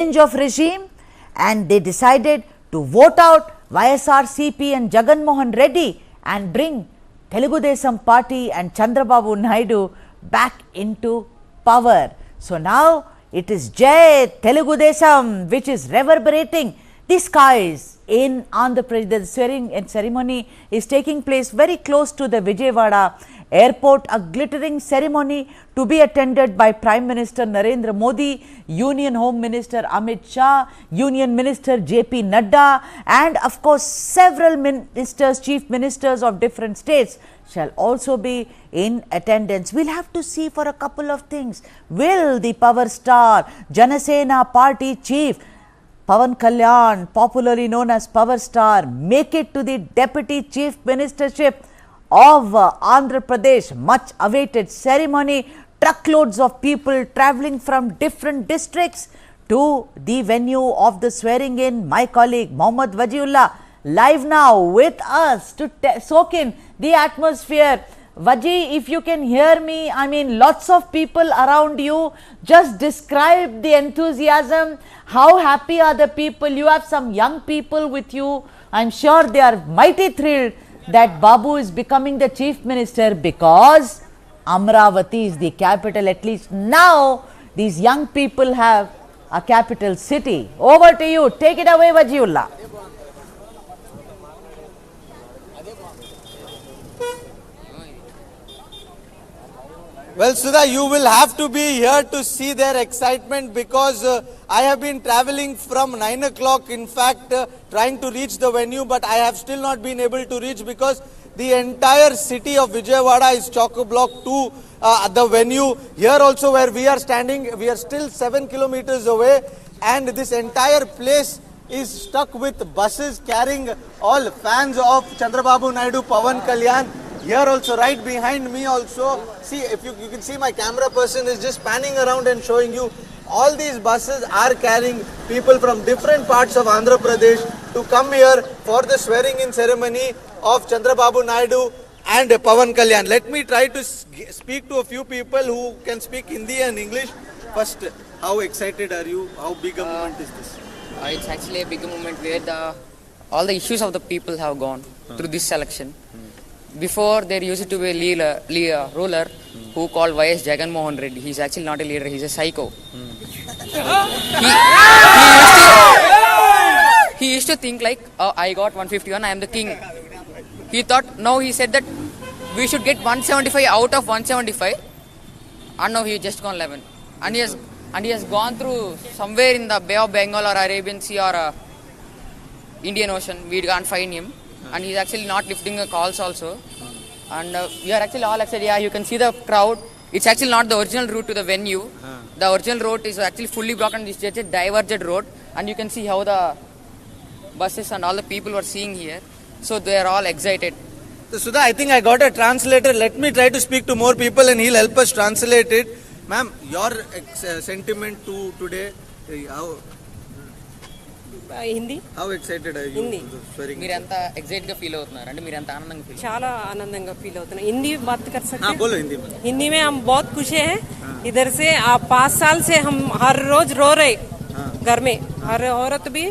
change of regime, and they decided to vote out YSRCP and Jagan Mohan Reddy and bring Telugu Desam Party and Chandrababu Naidu back into power. So now it is Jai Telugu Desam which is reverberating the skies in Andhra Pradesh. The swearing ceremony is taking place very close to the Vijayawada airport, a glittering ceremony to be attended by Prime Minister Narendra Modi, Union Home Minister Amit Shah, Union Minister JP Nadda, and of course several ministers, chief ministers of different states shall also be in attendance. We'll have to see for a couple of things. Will the power star, Jana Sena party chief Pawan Kalyan, popularly known as Power Star, make it to the deputy chief ministership of Andhra Pradesh? Much awaited ceremony. Truckloads of people travelling from different districts to the venue of the swearing in. My colleague Mohammad Wajiullah live now with us to soak in the atmosphere. Waji, if you can hear me, I mean lots of people around you, just describe the enthusiasm. How happy are the people? You have some young people with you. I'm sure they are mighty thrilled that Babu is becoming the chief minister, because Amaravati is the capital. At least now these young people have a capital city. Over to you. Take it away, Wajiullah. Well, Sudha, you will have to be here to see their excitement, because I have been traveling from 9 o'clock, in fact, trying to reach the venue, but I have still not been able to reach because the entire city of Vijayawada is chock-a-block to the venue. Here also where we are standing, we are still 7 kilometers away, and this entire place is stuck with buses carrying all fans of Chandrababu Naidu, Pawan Kalyan. Here also, right behind me also, see, if you can see, my camera person is just panning around and showing you. All these buses are carrying people from different parts of Andhra Pradesh to come here for the swearing in ceremony of Chandrababu Naidu and Pawan Kalyan. Let me try to speak to a few people who can speak Hindi and English. First, how excited are you? How big a moment is this? It's actually a big moment where all the issues of the people have gone through this election. Before, there used to be a ruler who called YS Jagan Mohan Reddy. He's actually not a leader, he's a psycho. He used to think like, oh, I got 151, I am the king. He thought, no, he said that we should get 175 out of 175, and now he just gone 11. And he has gone through somewhere in the Bay of Bengal or Arabian Sea or Indian Ocean. We can't find him. And he's actually not lifting the calls also. And we are actually all excited. Yeah, you can see the crowd. It's actually not the original route to the venue. The original road is actually fully blocked, and it's just a diverged road. And you can see how the buses and all the people were seeing here. So they are all excited. So Sudha, I think I got a translator. Let me try to speak to more people and he'll help us translate it. Ma'am, your sentiment to today, how Hindi? How excited are you? Hindi. మీరంతా excite గా feel అవుతున్నారు అంటే మీరంతా ఆనందంగా feel చాలా ఆనందంగా feel అవుతున్నా हिंदी बात कर सकते हैं? बोलो हिंदी में. हिंदी में हम बहुत खुश हैं. इधर से आप 5 साल से हम हर रोज रो रहे घर में, हर औरत भी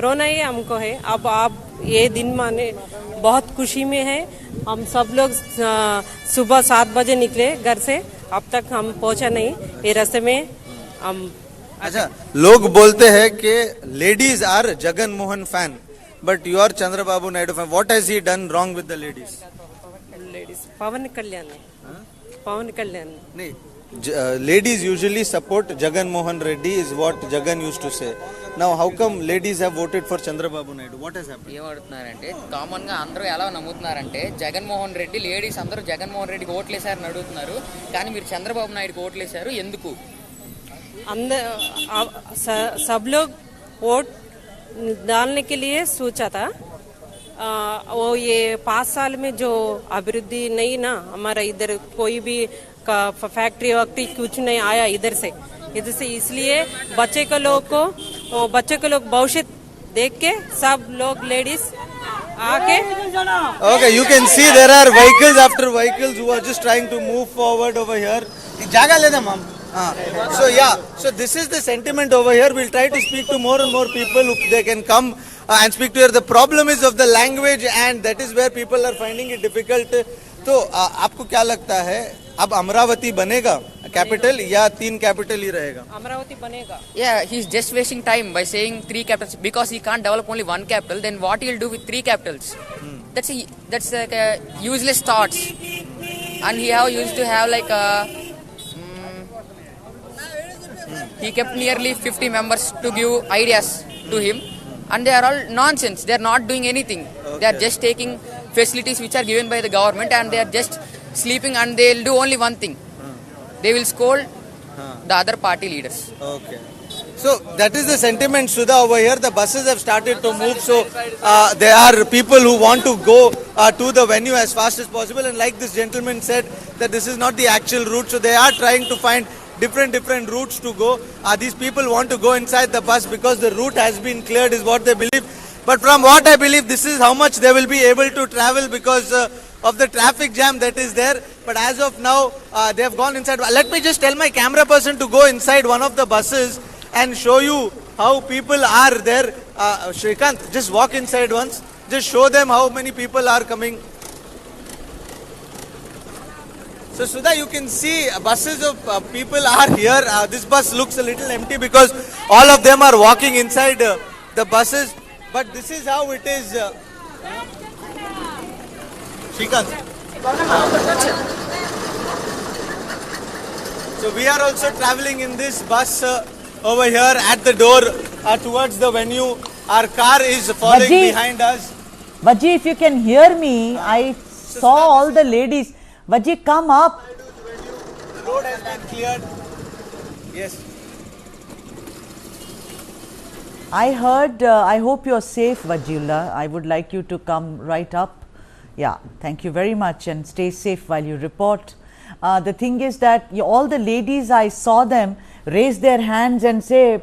रोना ही हमको है. अब आप ये दिन माने बहुत खुशी में है. हम सब लोग सुबह 7 बजे निकले घर से, अब तक हम पहुंचा नहीं. ये रास्ते में हम अच्छा, लोग बोलते हैं कि ladies are Jagan Mohan fan, but you are Chandrababu Naidu fan. What has he done wrong with the ladies? Pavan Kalyan है. पवन कल्याण नहीं, ladies usually support Jagan Mohan Reddy is what Jagan used to say. Now how come ladies have voted for Chandrababu Naidu? What has happened? ఏమడుతున్నారంటే common గా అందరూ ఎలా నమ్ముతున్నారంటే Jaganmohan Reddy ladies అందరూ జగన్మోహన్ రెడ్డికి ఓట్లేశారని అడుగుతున్నారు, కానీ మీరు చంద్రబాబు నాయుడుకి ఓట్లేశారు ఎందుకు? सब लोग वोट डालने के लिए सोचा था. वो ये 5 साल में जो अभिवृद्धि नहीं ना, हमारा इधर कोई भी फैक्ट्री वैक्ट्री कुछ नहीं आया इधर से, इसलिए बच्चे को लोग भविष्य देख के सब लोग लेडीज आके. Okay, you can see there are vehicles after vehicles who are just trying to move forward over here. जगह ले दे मम. So yeah, so this is the sentiment over here. We'll try to speak to more and more people who they can come and speak to here. The problem is of the language, and that is where people are finding it difficult. तो आपको क्या लगता है अब अमरावती बनेगा capital या 3 capital ही रहेगा? अमरावती बनेगा. Yeah, he's just wasting time by saying 3 capitals because he can't develop only 1 capital. Then what he'll do with 3 capitals? That's like a useless thoughts. And he used to have like he kept nearly 50 members to give ideas to him, and they are all nonsense. They are not doing anything. They are just taking facilities which are given by the government, and they are just sleeping, and they will do only one thing. They will scold the other party leaders. Okay. So that is the sentiment, Sudha, over here. The buses have started to move. So there are people who want to go to the venue as fast as possible. And like this gentleman said, that this is not the actual route. So they are trying to find different routes to go. These people want to go inside the bus because the route has been cleared is what they believe. But from what I believe, this is how much they will be able to travel because of the traffic jam that is there. But as of now, they have gone inside. Let me just tell my camera person to go inside one of the buses and show you how people are there. Shrikant, just walk inside once. Just show them how many people are coming. So Sudha, you can see buses of people are here. This bus looks a little empty because all of them are walking inside the buses. But this is how it is. Shrikant. So we are also traveling in this bus over here at the door towards the venue. Our car is following behind us. Vaji, if you can hear me, I saw all the ladies. Vaji, come up. The road has been cleared. Yes. I heard, I hope you're safe, Vajullah. I would like you to come right up. Yeah, thank you very much and stay safe while you report. The thing is that all the ladies, I saw them raise their hands and say,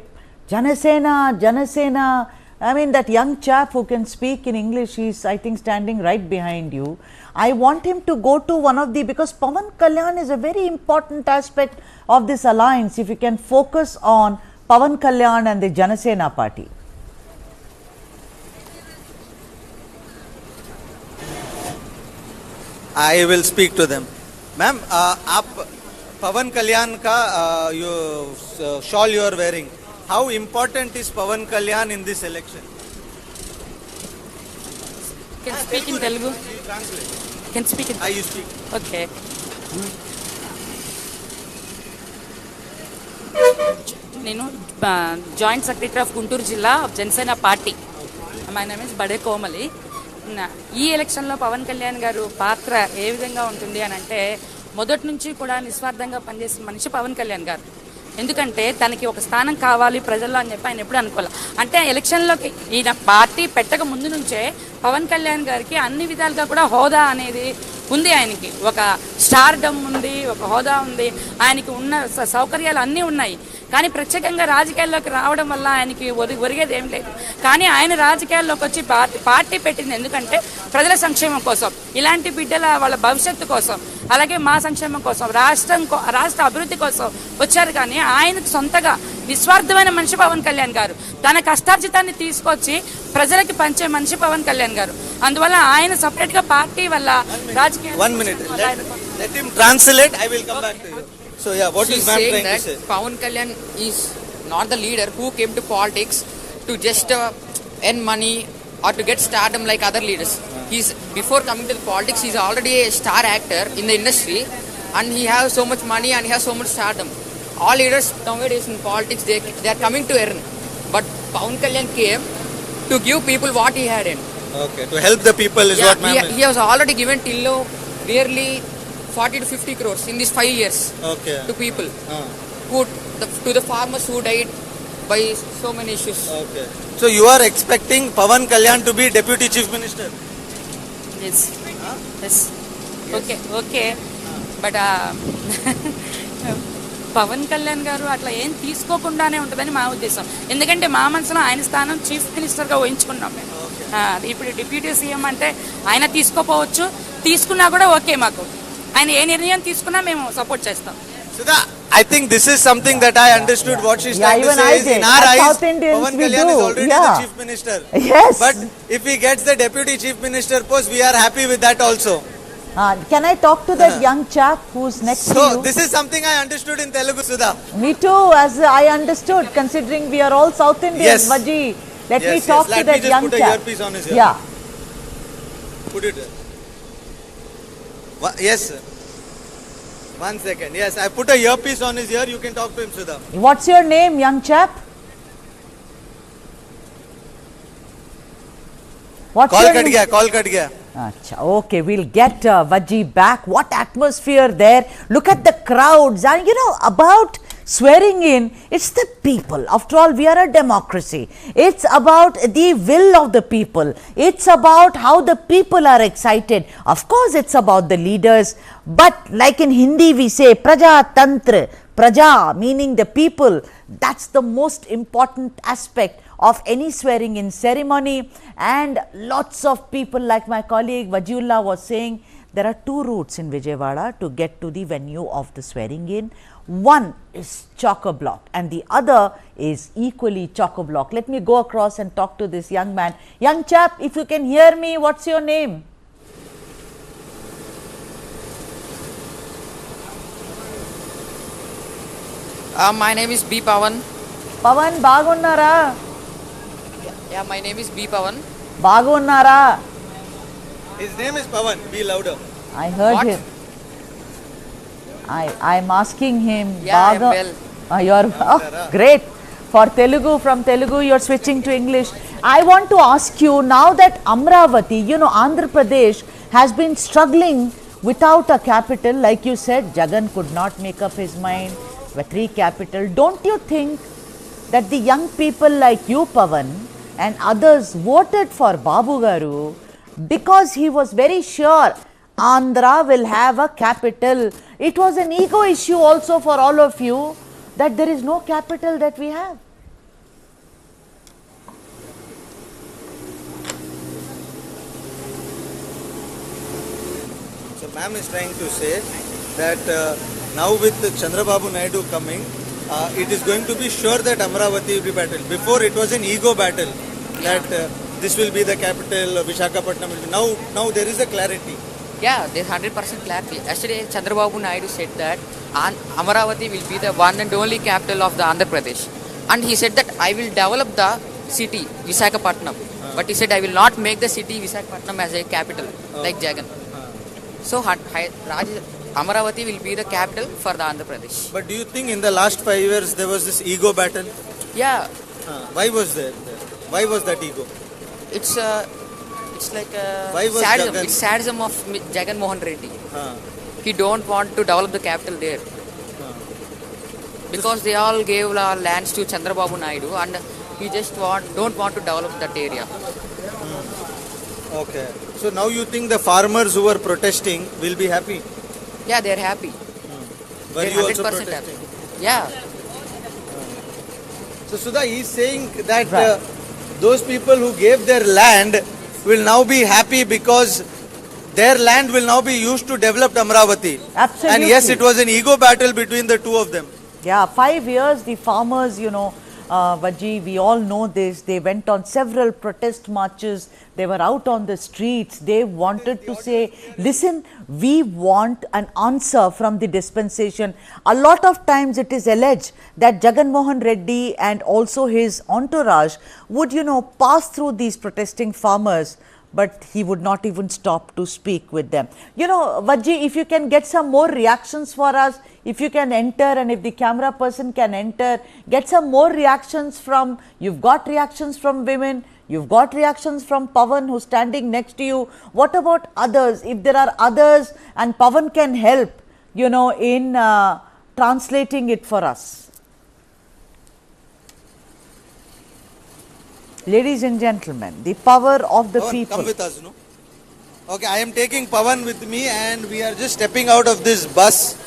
Jana Sena, Jana Sena. I mean, that young chap who can speak in English, he's, I think, standing right behind you. I want him to go to one of the, because Pawan Kalyan is a very important aspect of this alliance. If you can focus on Pawan Kalyan and the Jana Sena party. I will speak to them. Ma'am, आप Pawan Kalyan का shawl you are wearing. How important is Pawan Kalyan in this election? Can speak in Telugu. Can speak in. You speak. Okay. నేను joint secretary of Guntur జిల్లా Janasena party. My name is బడే కోమలి. ఈ ఎలక్షన్లో పవన్ కళ్యాణ్ గారు పాత్ర ఏ విధంగా ఉంటుంది అని అంటే, మొదటి నుంచి కూడా నిస్వార్థంగా పనిచేసిన మనిషి పవన్ కళ్యాణ్ గారు. ఎందుకంటే తనకి ఒక స్థానం కావాలి ప్రజల్లో అని చెప్పి ఆయన ఎప్పుడు అనుకోవాలి. అంటే ఎలక్షన్లోకి ఈయన పార్టీ పెట్టక ముందు నుంచే పవన్ కళ్యాణ్ గారికి అన్ని విధాలుగా కూడా హోదా అనేది ఉంది. ఆయనకి ఒక స్టార్డమ్ ఉంది, ఒక హోదా ఉంది, ఆయనకి ఉన్న సౌకర్యాలు అన్నీ ఉన్నాయి. కానీ ప్రత్యేకంగా రాజకీయాల్లోకి రావడం వల్ల ఆయనకి ఒరిగేది ఏం లేదు. కానీ ఆయన రాజకీయాల్లోకి వచ్చి పార్టీ పెట్టింది ఎందుకంటే ప్రజల సంక్షేమం కోసం, ఇలాంటి బిడ్డల వాళ్ళ భవిష్యత్తు కోసం, అలాగే మా సంక్షేమం కోసం, రాష్ట్ర అభివృద్ధి కోసం వచ్చారు. కానీ ఆయనకు సొంతగా నిస్వార్థమైన మనిషి పవన్ కళ్యాణ్ గారు. తన కష్టార్జితాన్ని తీసుకొచ్చి ప్రజలకి పంచే మనిషి పవన్ కళ్యాణ్ గారు. అందువల్ల ఆయన సపరేట్ గా పార్టీ వల్ల రాజకీయ. 1 minute. Let him translate. I will come back to you. So yeah, what is ma'am trying to say? Pawan Kalyan is not the leader who came to politics to just earn money or to get stardom like other leaders. He's before coming to the politics, he's already a star actor in the industry, and he has so much money and he has so much stardom. All leaders nowadays in politics, they are coming to earn, but Pawan Kalyan came to give people what he had in. Okay, to help the people is what ma'am. He has already given till nearly 40 to 50 crores in these 5 years. Okay. To people, to the farmers who died by so many issues. Okay. So you are expecting Pawan Kalyan to be Deputy Chief Minister? Yes. Yes. Okay. But Pawan Kalyan గారు అట్లా ఏం తీసుకోకుండానే ఉంటుందని మా ఉద్దేశం. ఎందుకంటే మా మనసులో ఆయన స్థానం చీఫ్ మినిస్టర్గా ఊహించుకున్నాం మేము. ఇప్పుడు డిప్యూటీ సీఎం అంటే ఆయన తీసుకోపోవచ్చు, తీసుకున్నా కూడా ఓకే. మాకు ఆయన ఏ నిర్ణయం తీసుకున్నా మేము సపోర్ట్ చేస్తాం. Sudha, I think this is something that I understood what she's trying to even say I is did. in our As eyes, South Indians, Pawan we Kalyan is do. already Yeah. the chief minister. Yes. But if he gets the deputy chief minister post, we are happy with that also. Can I talk to that young chap who's next to So you? this is something I understood in Telugu, Sudha. Me too, as I understood, considering we are all South Indians, Yes. Vaji. Let me Yes, talk yes. to Let me that just young put a chap. earpiece on his ear. Yeah. Put it there. Yes, sir. 1 second. Yes, I put a earpiece on his ear. You can talk to him, Sudha. What's your name, young chap? What's Call your cut name? gaya, call cut gaya. Acha, okay, we'll get Vaji back. What atmosphere there. Look at the crowds. And you know, about swearing in, it's the people. After all, we are a democracy. It's about the will of the people. It's about how the people are excited. Of course, it's about the leaders. But like in Hindi, we say Praja Tantra. Praja, meaning the people. That's the most important aspect of any swearing in ceremony. And lots of people, like my colleague Vajiullah was saying, there are two routes in Vijayawada to get to the venue of the swearing in. One is chock-a-block and the other is equally chock-a-block. Let me go across and talk to this young man. Young chap, if you can hear me, what's your name? My name is B. Pawan. Pawan, bagunnara? Yeah, my name is B. Pawan. Bagunnara? His name is Pawan. Be louder. I heard What? him. I'm asking him. Yeah, I'm well. You're great. For Telugu, from Telugu, you're switching to English. I want to ask you, now that Amaravati, you know, Andhra Pradesh has been struggling without a capital. Like you said, Jagan could not make up his mind with 3 capital. Don't you think that the young people like you, Pavan, and others voted for Babu Garu because he was very sure Andhra will have a capital? It was an ego issue also for all of you that there is no capital that we have. So ma'am is trying to say that now with Chandrababu Naidu coming, it is going to be sure that Amaravati will be battled. Before it was an ego battle that this will be the capital, Visakhapatnam will be. Now there is a clarity. Yeah, there's 100% clarity. Yesterday, Chandrababu Naidu said that Amaravati will be the one and only capital of the Andhra Pradesh. And he said that I will develop the city, Visakhapatnam. But he said I will not make the city Visakhapatnam as a capital, like Jagan. So, Amaravati will be the capital for the Andhra Pradesh. But do you think in the last 5 years there was this ego battle? Yeah, Why was there? Why was that ego? it's like Why was sadism. Jagan- It's sadism of Jagan Mohan Reddy. Uh, He don't want to develop the capital there. Because they all gave lands to Chandrababu Naidu and he just don't want to develop that area. okay. So now you think the farmers who were protesting will be happy? Yeah, they're happy. Were They're you also 100% protesting? happy. Yeah. So Sudha, he's saying that Right. those people who gave their land will now be happy because their land will now be used to develop Amaravati. Absolutely. And yes, it was an ego battle between the two of them. Yeah, 5 years, the farmers, you know, Vaji, we all know this. They went on several protest marches. They were out on the streets. They wanted to say, listen, we want an answer from the dispensation. A lot of times it is alleged that Jagan Mohan Reddy and also his entourage would, you know, pass through these protesting farmers, but he would not even stop to speak with them. You know, Vaji, if you can get some more reactions for us, if you can enter, and if the camera person can enter, get some more reactions from, you've got reactions from women, you've got reactions from Pawan who's standing next to you. What about others? If there are others and Pawan can help, you know, in translating it for us. Ladies and gentlemen, the power of the Pawan, people. come with us, no? Okay, I am taking Pawan with me and we are just stepping out of this bus.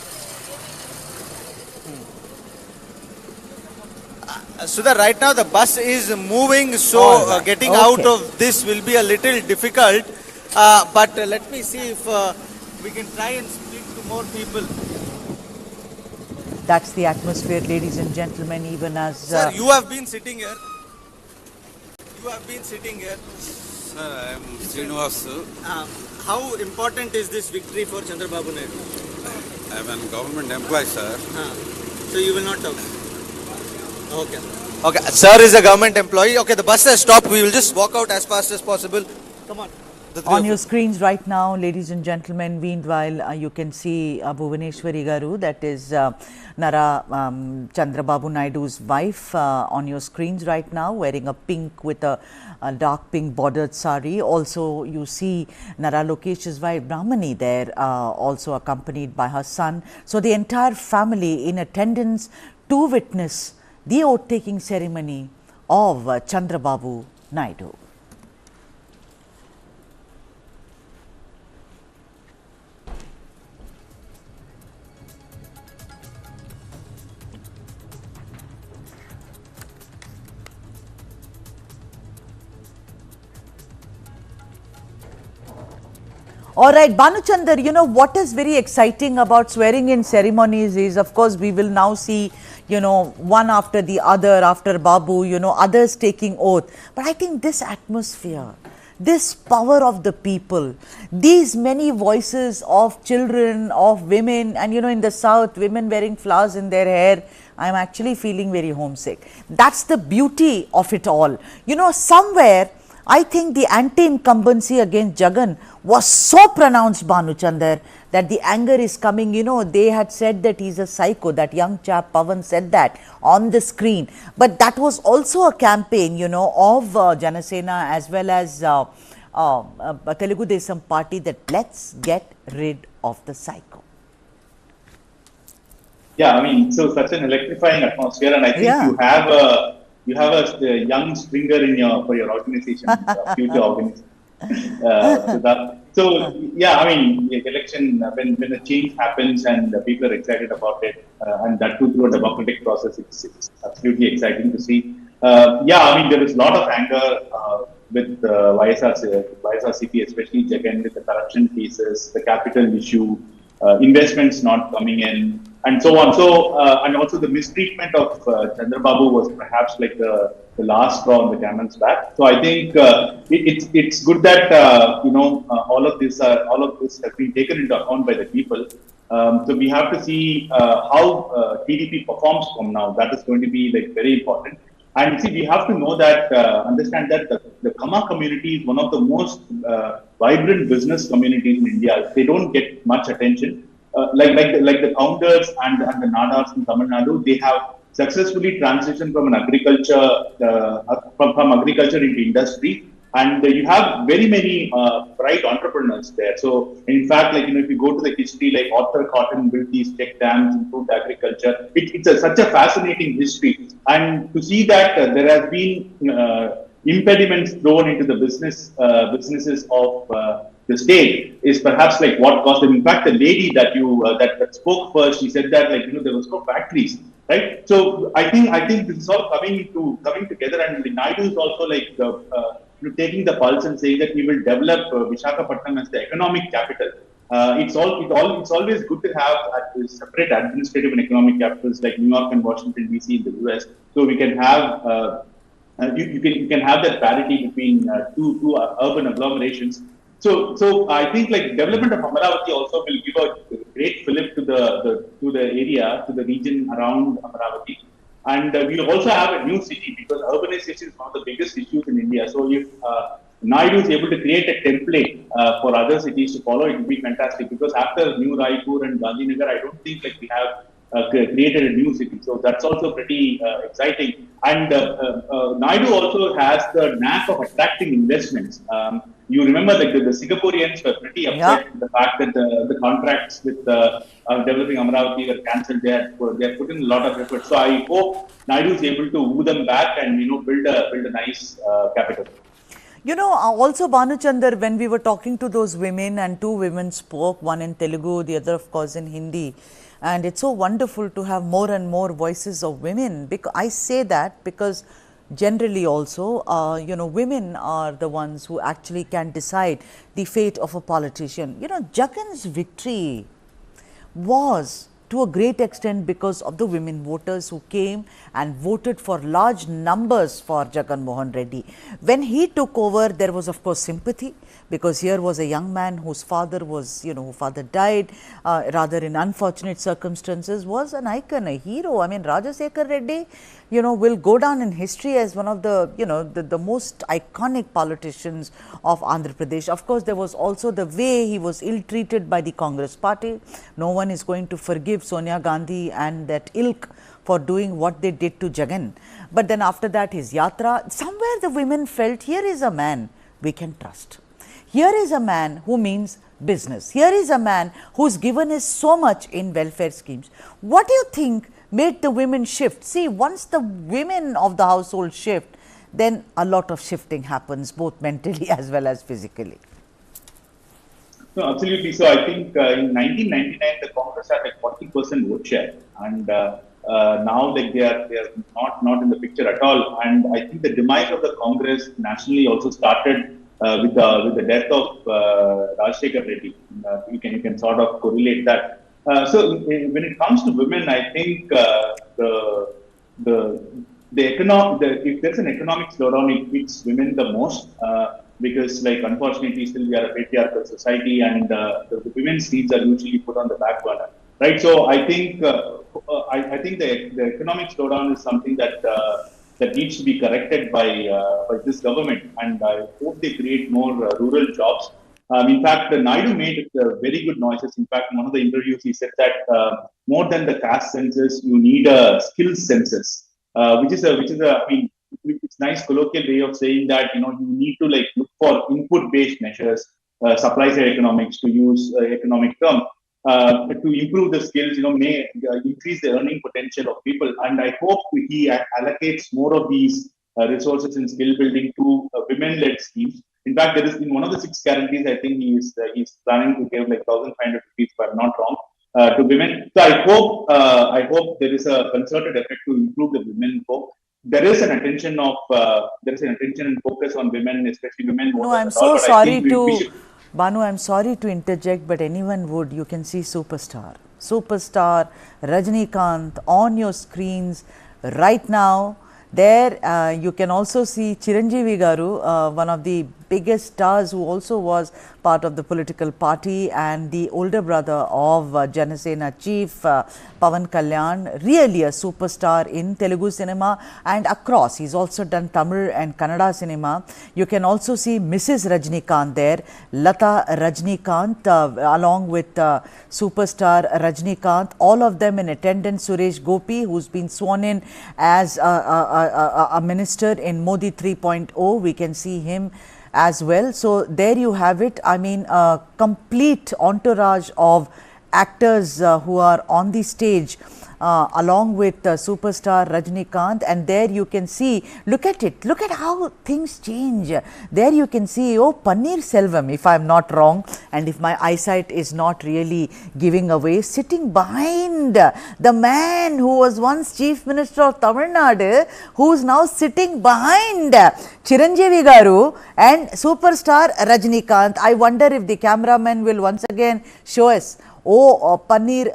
Sudha, right now the bus is moving, so All right. getting Okay. out of this will be a little difficult. But let me see if we can try and speak to more people. That's the atmosphere, ladies and gentlemen, even as... Sir, you have been sitting here. You have been sitting here. Sir, I am Srinivas. How important is this victory for Chandrababu Naidu? I am a government employee, sir. So you will not talk? Okay. Okay, sir is a government employee. Okay, the bus has stopped. We will just walk out as fast as possible. Come on. On your screens right now, ladies and gentlemen, meanwhile, you can see Bhuvaneshwari Garu, that is Nara Chandrababu Naidu's wife, on your screens right now, wearing a pink with a dark pink bordered sari. Also, you see Nara Lokesh's wife Brahmani there, also accompanied by her son. So, the entire family in attendance to witness the oath-taking ceremony of Chandrababu Naidu. All right, Bhanuchandar, you know what is very exciting about swearing in ceremonies is, of course, we will now see, you know, one after the other, after Babu, you know, others taking oath. But I think this atmosphere, this power of the people, these many voices of children, of women, and you know, in the south, women wearing flowers in their hair, I'm actually feeling very homesick. That's the beauty of it all. You know, somewhere, I think the anti-incumbency against Jagan was so pronounced, Bhanuchandar, that the anger is coming. You know, they had said that he's a psycho, that young chap Pawan said that on the screen. But that was also a campaign, you know, of Jana Sena as well as Telugu Desam party, that let's get rid of the psycho. Yeah, I mean, so such an electrifying atmosphere, and I think you have a young stringer in for your organization, future organization. So yeah, I mean, the election, when a change happens and people are excited about it, and that too through a democratic process, it's absolutely exciting to see. Yeah, I mean, there is a lot of anger with YSRCP, especially Jagan, with the corruption cases, the capital issue, investments not coming in, and so on. So, and also the mistreatment of Chandrababu was perhaps like the last straw on the camel's back. So I think it's good that all of this has been taken into account by the people. So we have to see how TDP performs from now. That is going to be like very important. And see, we have to know that, understand that the Kama community is one of the most vibrant business communities in India. They don't get much attention. Like the founders and the Nadars in Tamil Nadu, they have successfully transitioned from an from agriculture into industry, and you have very many bright entrepreneurs there. So in fact, like, you know, if you go to the history, like Arthur Cotton built these check dams, improved agriculture. It's such a fascinating history, and to see that there has been impediments thrown into the businesses of the state is perhaps like what caused them. In fact, the lady that that spoke first, she said that, like, you know, there was no factories, right? So I think this is all coming together, and Naidu is also like taking the pulse and saying that he will develop Visakhapatnam as the economic capital. It's always good to have separate administrative and economic capitals like New York and Washington DC in the US, so we can have you can have that parity between two urban agglomerations. So I think like development of Amaravati also will give a great fillip to the area, to the region around Amaravati. And we'll also have a new city, because urbanization is one of the biggest issues in India. So if Naidu is able to create a template for other cities to follow, it would be fantastic. Because after New Raipur and Gandhinagar, I don't think like we have created a new city. So that's also pretty exciting. And Naidu also has the knack of attracting investments. You remember, like the Singaporeans were pretty upset with the fact that the contracts with developing Amaravati were cancelled. They have put in a lot of effort. So I hope Naidu is able to woo them back and build a nice capital. You know, also Bhanuchandar, when we were talking to those women, and two women spoke, one in Telugu, the other of course in Hindi, and it's so wonderful to have more and more voices of women. Because I say that because generally also, women are the ones who actually can decide the fate of a politician. You know, Jagan's victory was to a great extent because of the women voters who came and voted for large numbers for Jagan Mohan Reddy. When he took over, there was of course sympathy, because here was a young man whose father was, whose father died rather in unfortunate circumstances, was an icon, a hero. I mean, Rajasekhar Reddy, will go down in history as one of the, the most iconic politicians of Andhra Pradesh. Of course, there was also the way he was ill-treated by the Congress party. No one is going to forgive Sonia Gandhi and that ilk for doing what they did to Jagan. But then after that, his yatra, somewhere the women felt, here is a man we can trust. Here is a man who means business. Here is a man who's given us so much in welfare schemes. What do you think made the women shift? See, once the women of the household shift, then a lot of shifting happens, both mentally as well as physically. No, absolutely. So I think in 1999, the Congress had like 40% vote share, and now like they are not in the picture at all. And I think the demise of the Congress nationally also started with the death of Rajasekhar Reddy. You can sort of correlate that. So when it comes to women, I think if there's an economic slowdown, it hits women the most, because like unfortunately still we are a patriarchal society, and the women's needs are usually put on the back burner, right? So I think the economic slowdown is something that needs to be corrected by this government, and I hope they create more rural jobs. In fact, Naidu made very good noises. In fact, in one of the interviews, he said that more than the caste census, you need a skills census, which is I mean, it's nice colloquial way of saying that you need to like look for input-based measures, supply side economics, to use economic term, to improve the skills. May increase the earning potential of people, and I hope he allocates more of these resources in skill building to women-led schemes. In fact, there is in one of the 6 guarantees, I think he's planning to give like 1,500 rupees, if I'm not wrong, to women. So I hope there is a concerted effort to improve the women vote. There is an attention and focus on women, especially women. No, I'm so sorry to Banu. I'm sorry to interject, but anyone would. You can see superstar Rajnikant on your screens right now. There you can also see Chiranjeevi Garu, one of the biggest stars, who also was part of the political party, and the older brother of Jana Sena chief Pawan Kalyan, really a superstar in Telugu cinema and across. He's also done Tamil and Kannada cinema. You can also see Mrs. Rajnikant there, Lata Rajnikant, along with superstar Rajnikant, all of them in attendance. Suresh Gopi, who's been sworn in as a minister in Modi 3.0, we can see him as well. So there you have it. I mean, a complete entourage of actors who are on the stage along with superstar Rajnikant, and there you can see, look at it, look at how things change. There you can see, Paneer Selvam, if I am not wrong, and if my eyesight is not really giving away, sitting behind the man who was once Chief Minister of Tamil Nadu, who is now sitting behind Chiranjeevi Garu and superstar Rajnikant. I wonder if the cameraman will once again show us. Paneer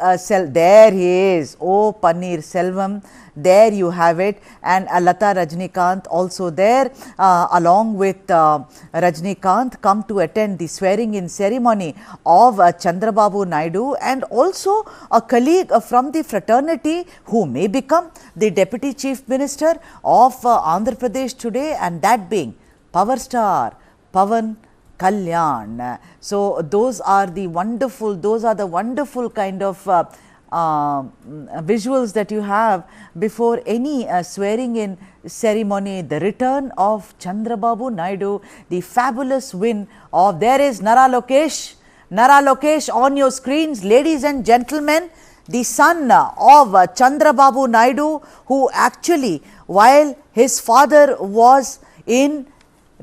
there he is. Paneer Selvam, there you have it, and Lata Rajnikant also there, along with Rajnikant, come to attend the swearing in ceremony of Chandrababu Naidu, and also a colleague from the fraternity who may become the Deputy Chief Minister of Andhra Pradesh today, and that being power star Pawan Kalyan. So those are the wonderful kind of visuals that you have before any swearing in ceremony. The return of Chandrababu Naidu, the fabulous win of, there is Nara Lokesh on your screens, ladies and gentlemen, the son of Chandrababu Naidu, who actually, while his father was in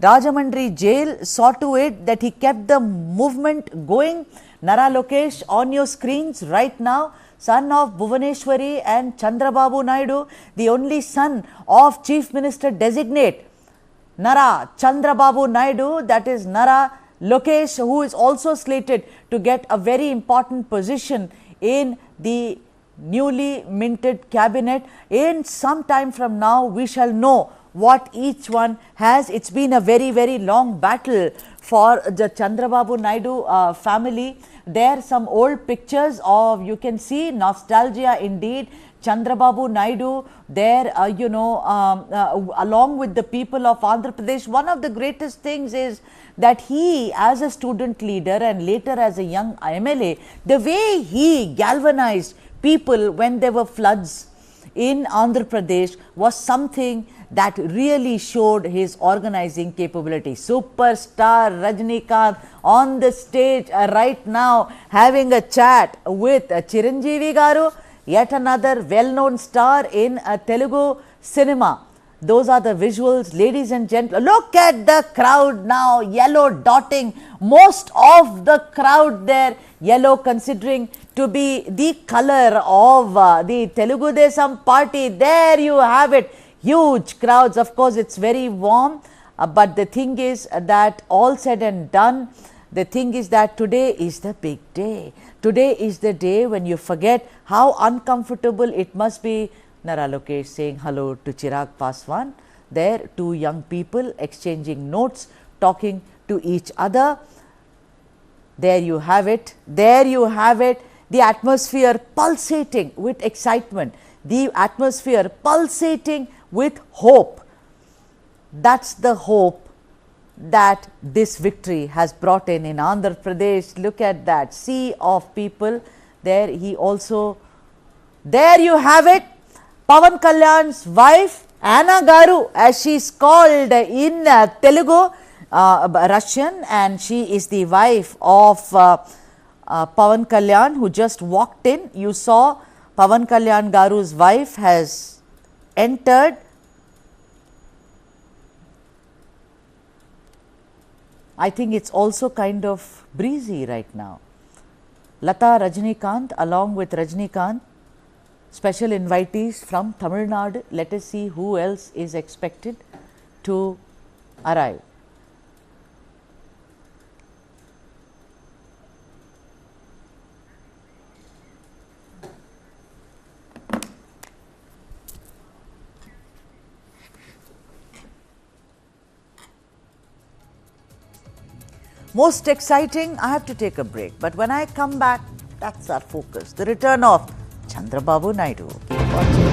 Rajamandri jail, saw to it that he kept the movement going. Nara Lokesh on your screens right now, son of Bhuvaneshwari and Chandrababu Naidu, the only son of Chief Minister designate Nara Chandrababu Naidu, that is Nara Lokesh, who is also slated to get a very important position in the newly minted cabinet. In some time from now, we shall know what each one has. It's been a very, very long battle for the Chandrababu Naidu family. There are some old pictures of, you can see, nostalgia indeed. Chandrababu Naidu there, along with the people of Andhra Pradesh. One of the greatest things is that he, as a student leader and later as a young MLA, the way he galvanized people when there were floods in Andhra Pradesh was something that really showed his organizing capability. Superstar Rajnikant on the stage right now having a chat with Chiranjeevi Garu, yet another well-known star in Telugu cinema. Those are the visuals, ladies and gentlemen. Look at the crowd now, yellow dotting most of the crowd there, yellow considering to be the color of the Telugu Desam party. There you have it, huge crowds. Of course, it's very warm, but the thing is that all said and done, the thing is that today is the big day. Today is the day when you forget how uncomfortable it must be. Nara Lokesh saying hello to Chirag Paswan. There, two young people exchanging notes, talking to each other. There you have it. There you have it. The atmosphere pulsating with excitement. The atmosphere pulsating with hope. That's the hope that this victory has brought in Andhra Pradesh. Look at that sea of people. There he also, there you have it. Pawan Kalyan's wife, Anna Garu, as she is called in Telugu, Russian, and she is the wife of Pawan Kalyan, who just walked in. You saw Pawan Kalyan Garu's wife has entered. I think it's also kind of breezy right now. Lata Rajnikant, along with Rajnikant, special invitees from Tamil Nadu. Let us see who else is expected to arrive. Most exciting, I have to take a break, but when I come back, that's our focus, the return of Chandrababu Naidu. Keep watching.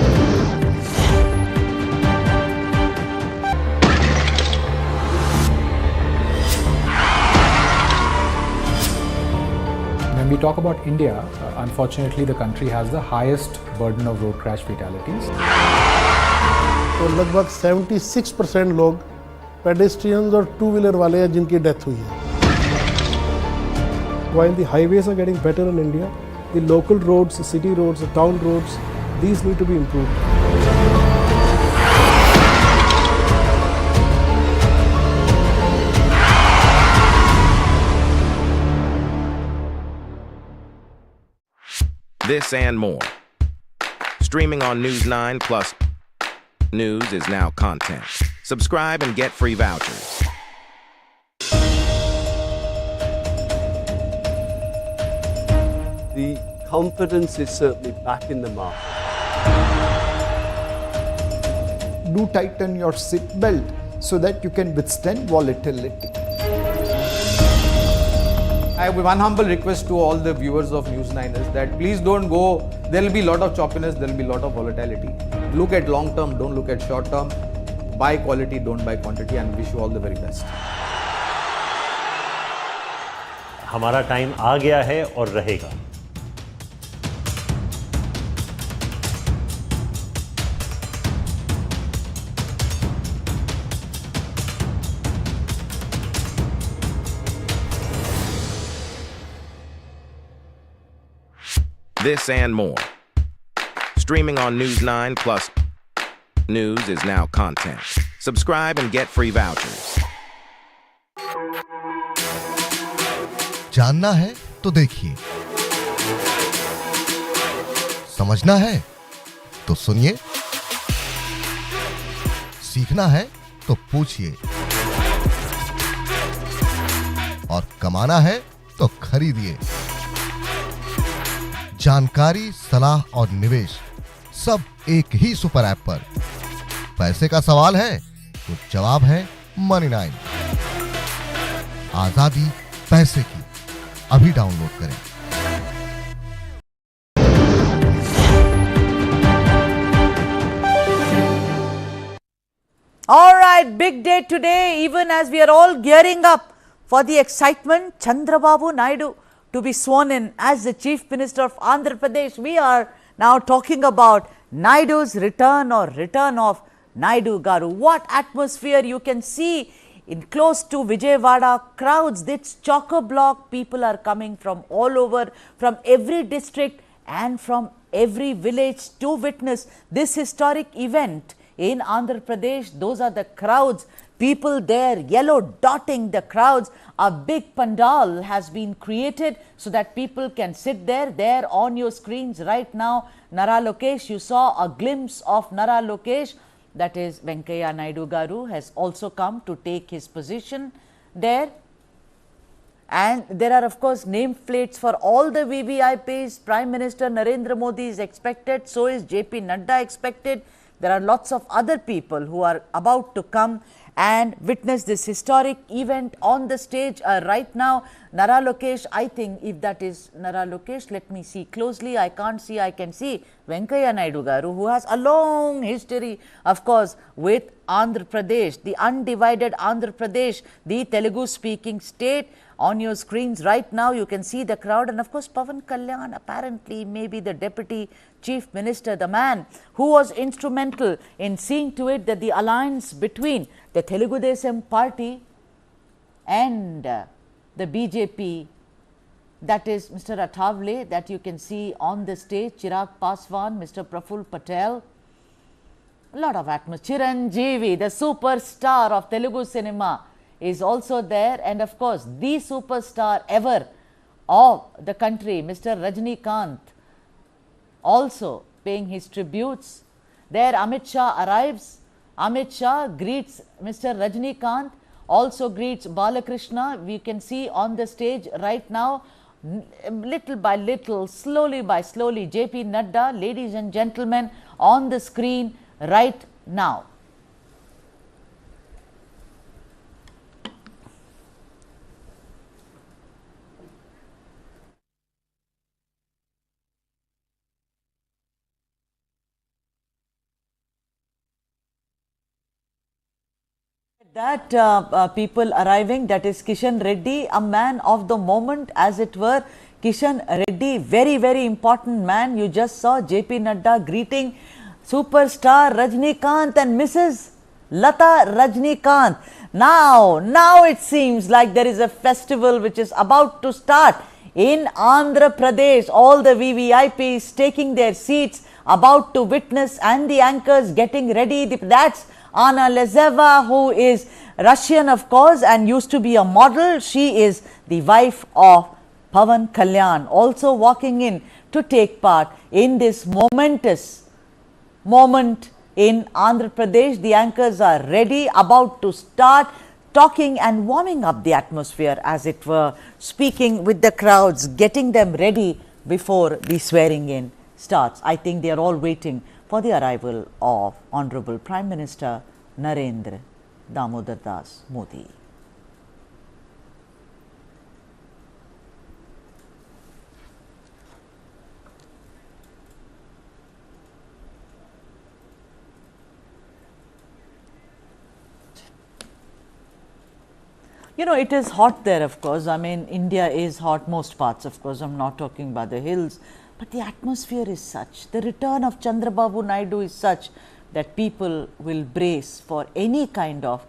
When we talk about India, unfortunately the country has the highest burden of road crash fatalities. तो लगभग 76% लोग pedestrians और two wheeler वाले हैं जिनकी death हुई है. While the highways are getting better in India, the local roads, the city roads, the town roads, these need to be improved. This and more. Streaming on News9 plus news is now content. Subscribe and get free vouchers. The confidence is certainly back in the market. Do tighten your seat belt so that you can withstand volatility. I have one humble request to all the viewers of News9 is that please don't go, there will be a lot of choppiness, there will be a lot of volatility. Look at long term, don't look at short term. Buy quality, don't buy quantity, and wish you all the very best. हमारा time आ गया है और रहेगा. This and more. Streaming on News9 plus news is now content. Subscribe and get free vouchers. जानना है तो देखिए, समझना है तो सुनिए, सीखना है तो पूछिए, और कमाना है तो खरीदिए. जानकारी, सलाह और निवेश सब एक ही सुपर ऐप पर। पैसे का सवाल है तो जवाब है Money9। आजादी पैसे की, अभी डाउनलोड करें। All right, big day today, even as we are all gearing up for the excitement, Chandrababu Naidu to be sworn in as the Chief Minister of Andhra Pradesh. We are now talking about Naidu's return or return of Naidu Garu. What atmosphere you can see in close to Vijayawada, crowds, this chock-a-block, people are coming from all over, from every district and from every village to witness this historic event in Andhra Pradesh. Those are the crowds, people there, yellow dotting the crowds. A big pandal has been created so that people can sit there. There on your screens right now, Nara Lokesh, you saw a glimpse of Nara Lokesh, that is Venkaiah Naidu Garu, has also come to take his position there. And there are of course nameplates for all the VVIPs. Prime Minister Narendra Modi is expected, so is JP Nadda expected. There are lots of other people who are about to come and witness this historic event on the stage right now. Nara Lokesh, I think if that is Nara Lokesh, let me see closely. I can't see, I can see Venkaiah Naidu Garu, who has a long history, of course, with Andhra Pradesh, the undivided Andhra Pradesh, the Telugu speaking state. On your screens right now, you can see the crowd, and of course, Pawan Kalyan, apparently maybe the Deputy Chief Minister, the man who was instrumental in seeing to it that the alliance between the Telugu Desam party and the BJP, that is Mr. Athavale, that you can see on the stage, Chirag Paswan, Mr. Praful Patel, a lot of atmosphere. Chiranjeevi, the superstar of Telugu cinema, is also there, and of course the superstar ever of the country, Mr. Rajnikant, also paying his tributes. There Amit Shah arrives. Amit Shah greets Mr. Rajnikant, also greets Balakrishna. We can see on the stage right now, little by little, slowly by slowly, JP Nadda, ladies and gentlemen, on the screen right now. That people arriving, that is Kishan Reddy, a man of the moment as it were. Kishan Reddy, very, very important man. You just saw JP Nadda greeting superstar Rajnikant and Mrs. Lata Rajnikant. Now it seems like there is a festival which is about to start in Andhra Pradesh. All the VVIPs taking their seats, about to witness, and the anchors getting ready. That's Anna Lezeva, who is Russian of course and used to be a model. She is the wife of Pawan Kalyan, also walking in to take part in this momentous moment in Andhra Pradesh. The anchors are ready, about to start, talking and warming up the atmosphere as it were, speaking with the crowds, getting them ready before the swearing in starts. I think they are all waiting for the arrival of Honorable Prime Minister Narendra Damodar Das Modi. You know, it is hot there, of course. I mean, India is hot, most parts, of course. I'm not talking about the hills. But the atmosphere is such, the return of Chandrababu Naidu is such that people will brace for any kind of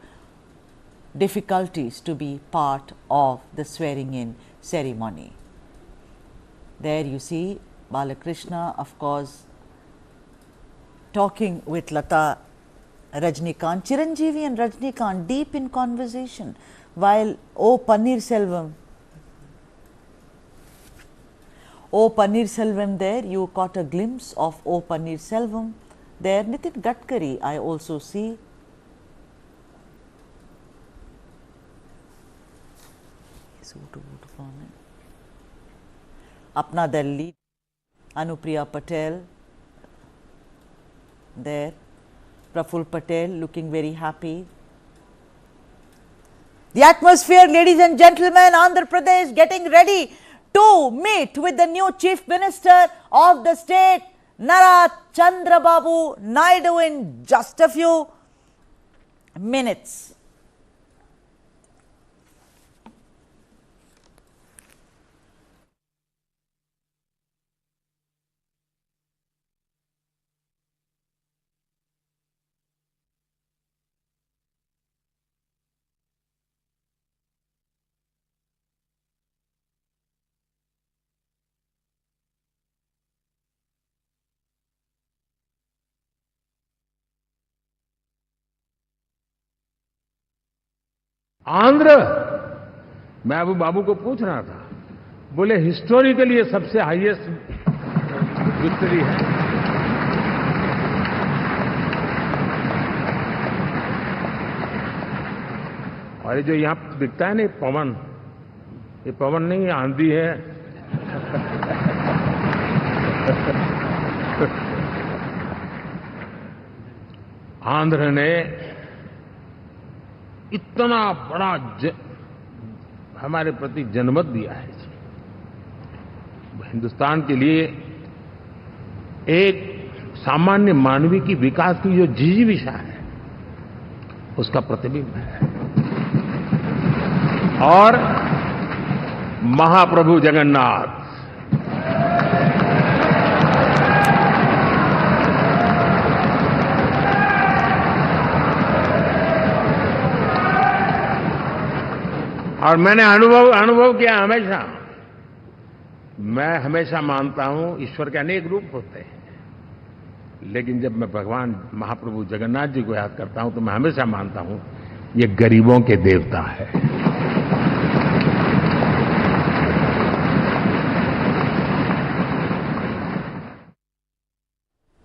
difficulties to be part of the swearing in ceremony. There you see Balakrishna, of course, talking with Lata Rajnikant, Chiranjeevi and Rajnikant deep in conversation, while O Pannirselvam there, you caught a glimpse of O Pannirselvam there. Nitin Gadkari I also see. Apna Delhi. Anupriya Patel there, Praful Patel looking very happy. The atmosphere, ladies and gentlemen, Andhra Pradesh getting ready to meet with the new Chief Minister of the state, N Chandrababu Naidu, in just a few minutes. Andhra, मैं अबू बाबू को पूछ रहा था, बोले historically ये सबसे highest victory है। और ये जो यहाँ दिखता है ना पवन, ये पवन नहीं, ये आंधी है। आंध्र ने इतना बड़ा हमारे प्रति जनमत दिया है। हिंदुस्तान के लिए एक सामान्य मानवी की विकास की जो जिजीविषा है, उसका प्रतिबिंब है। और महाप्रभु जगन्नाथ, और मैंने अनुभव किया हमेशा। मैं हमेशा मानता हूं ईश्वर के अनेक रूप होते हैं, लेकिन जब मैं भगवान महाप्रभु जगन्नाथ जी को याद करता हूं तो मैं हमेशा मानता हूं ये गरीबों के देवता है।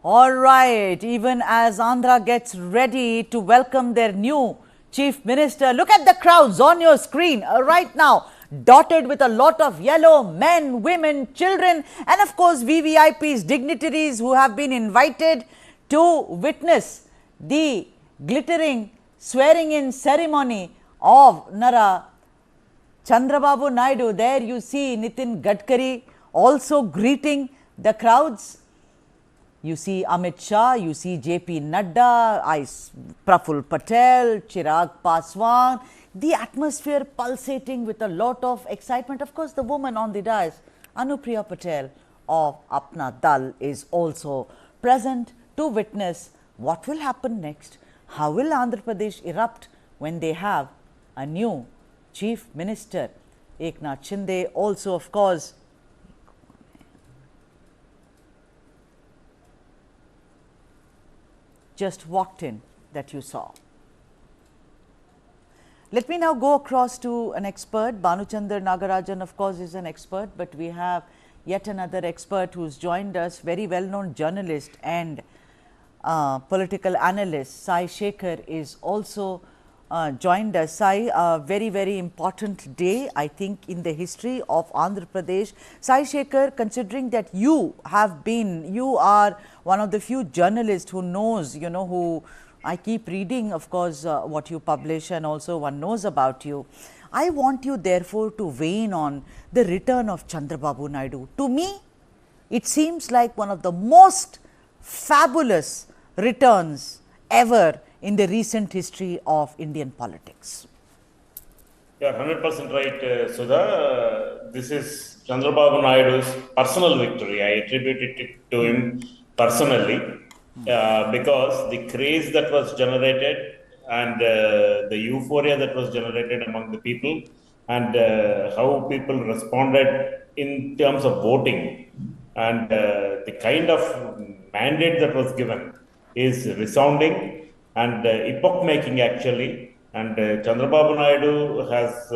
All right, even as Andhra gets ready to welcome their new Chief Minister, look at the crowds on your screen right now, dotted with a lot of yellow men, women, children, and of course VVIPs, dignitaries who have been invited to witness the glittering swearing-in ceremony of N Chandrababu Naidu. There you see Nitin Gadkari also greeting the crowds. You see Amit Shah, you see JP Nadda, Praful Patel, Chirag Paswan, the atmosphere pulsating with a lot of excitement. Of course, the woman on the dais, Anupriya Patel of Apna Dal, is also present to witness what will happen next. How will Andhra Pradesh erupt when they have a new Chief Minister? Eknath Shinde also, of course, just walked in, that you saw. Let me now go across to an expert. Bhanuchandar Nagarajan, of course, is an expert, but we have yet another expert who's joined us, very well-known journalist and political analyst. Sai Shekhar is also joined us. Sai, a very, very important day, I think, in the history of Andhra Pradesh. Sai Shekhar, considering that you are one of the few journalists who knows, who I keep reading, of course, what you publish, and also one knows about you. I want you, therefore, to weigh in on the return of Chandrababu Naidu. To me, it seems like one of the most fabulous returns ever in the recent history of Indian politics. You are 100% right, Sudha. This is Chandrababu Naidu's personal victory. I attribute it to him personally because the craze that was generated and the euphoria that was generated among the people and how people responded in terms of voting and the kind of mandate that was given is resounding and epoch-making actually. And Chandrababu Naidu has,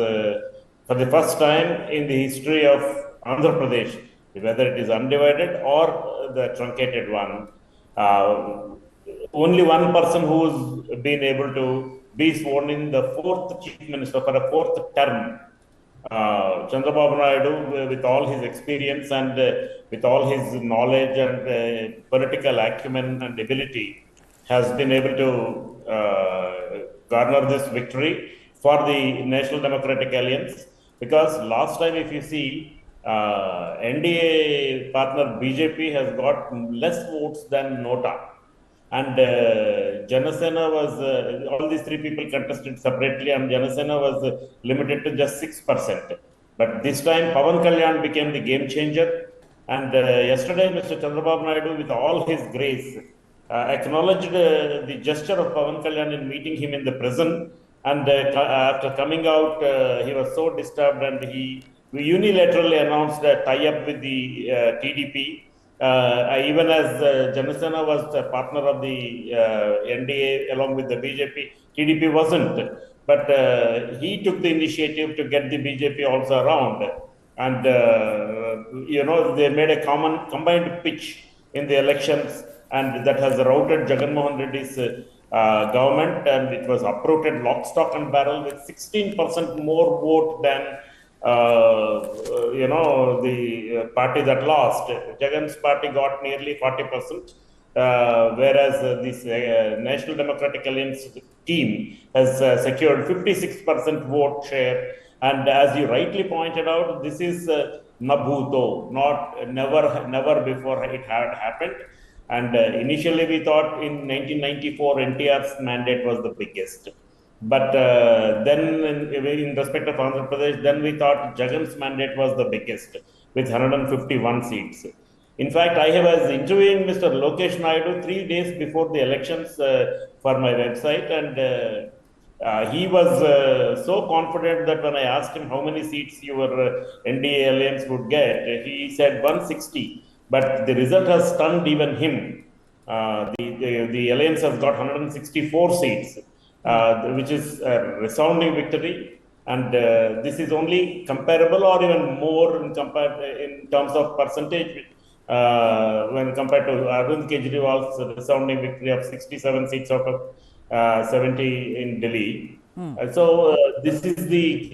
for the first time in the history of Andhra Pradesh, whether it is undivided or the truncated one, only one person who's been able to be sworn in the fourth chief minister for a fourth term Chandrababu Naidu, with all his experience and with all his knowledge and political acumen and ability, has been able to garner this victory for the National Democratic Alliance. Because last time, if you see, NDA partner BJP has got less votes than Nota. And Jana Sena was, all these three people contested separately, and Jana Sena was limited to just 6%. But this time, Pawan Kalyan became the game changer. And yesterday, Mr. Chandrababu Naidu, with all his grace, acknowledged the gesture of Pawan Kalyan in meeting him in the prison. And after coming out, he was so disturbed, and he unilaterally announced a tie-up with the TDP. Even as Jana Sena was a partner of the NDA along with the BJP, TDP wasn't. But he took the initiative to get the BJP also around. And, they made a combined pitch in the elections, and that has routed Jagan Mohan Reddy's government, and it was uprooted lock, stock and barrel with 16% more vote than the party that lost. Jagan's party got nearly 40%, whereas this National Democratic Alliance team has secured 56% vote share. And as you rightly pointed out, this is Nabhuto, not never before it had happened. And initially we thought in 1994 NTR's mandate was the biggest. But then in respect of Andhra Pradesh, then we thought Jagan's mandate was the biggest with 151 seats. In fact, I was interviewing Mr. Lokesh Naidu 3 days before the elections for my website, and he was so confident that when I asked him how many seats your NDA alliance would get, he said 160. But the result has stunned even him. The alliance has got 164 seats. Which is a resounding victory, and this is only comparable or even more in terms of percentage when compared to Arvind Kejriwal's resounding victory of 67 seats out of 70 in Delhi. So this is the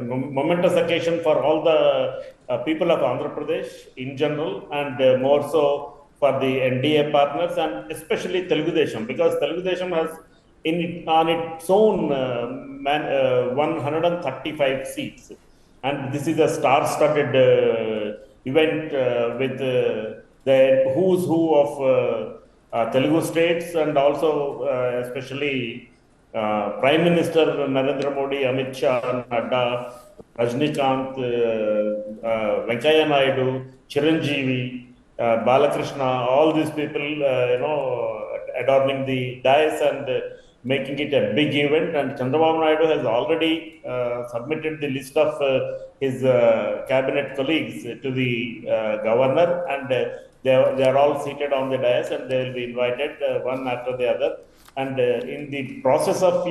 momentous occasion for all the people of Andhra Pradesh in general, and more so for the NDA partners, and especially Telugu Desam, because Telugu Desam has on its own 135 seats, and this is a star-studded event with the who's who of Telugu states, and also especially Prime Minister Narendra Modi, Amit Shah, Nadda, Rajnikant, Venkaiah Naidu, Chiranjeevi, Balakrishna, all these people, adorning the dais and making it a big event. And Chandrababu Naidu has already submitted the list of his cabinet colleagues to the governor, and they are all seated on the dais, and they will be invited one after the other. And in the process of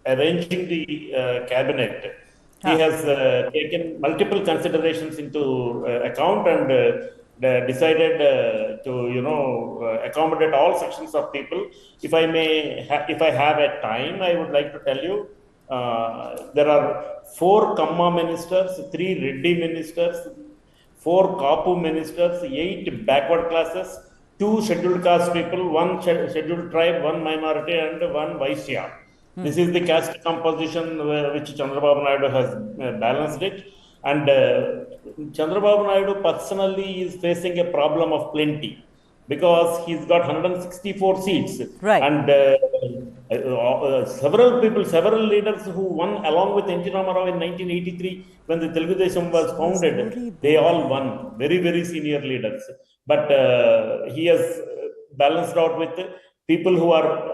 arranging the cabinet, he has taken multiple considerations into account, and decided to accommodate all sections of people. If I may, if I have a time, I would like to tell you there are 4 Kamma ministers, 3 Reddy ministers, 4 Kapu ministers, 8 backward classes, 2 scheduled caste people, 1 scheduled tribe, 1 minority, and 1 Vaishya. This is the caste composition which Chandrababu Naidu has balanced it. And Chandrababu Naidu personally is facing a problem of plenty, because he's got 164 seats. Right. And several leaders who won along with N Chandrababu in 1983 when the Telugu Desam was founded, they all won, very, very senior leaders. But he has balanced out with people who are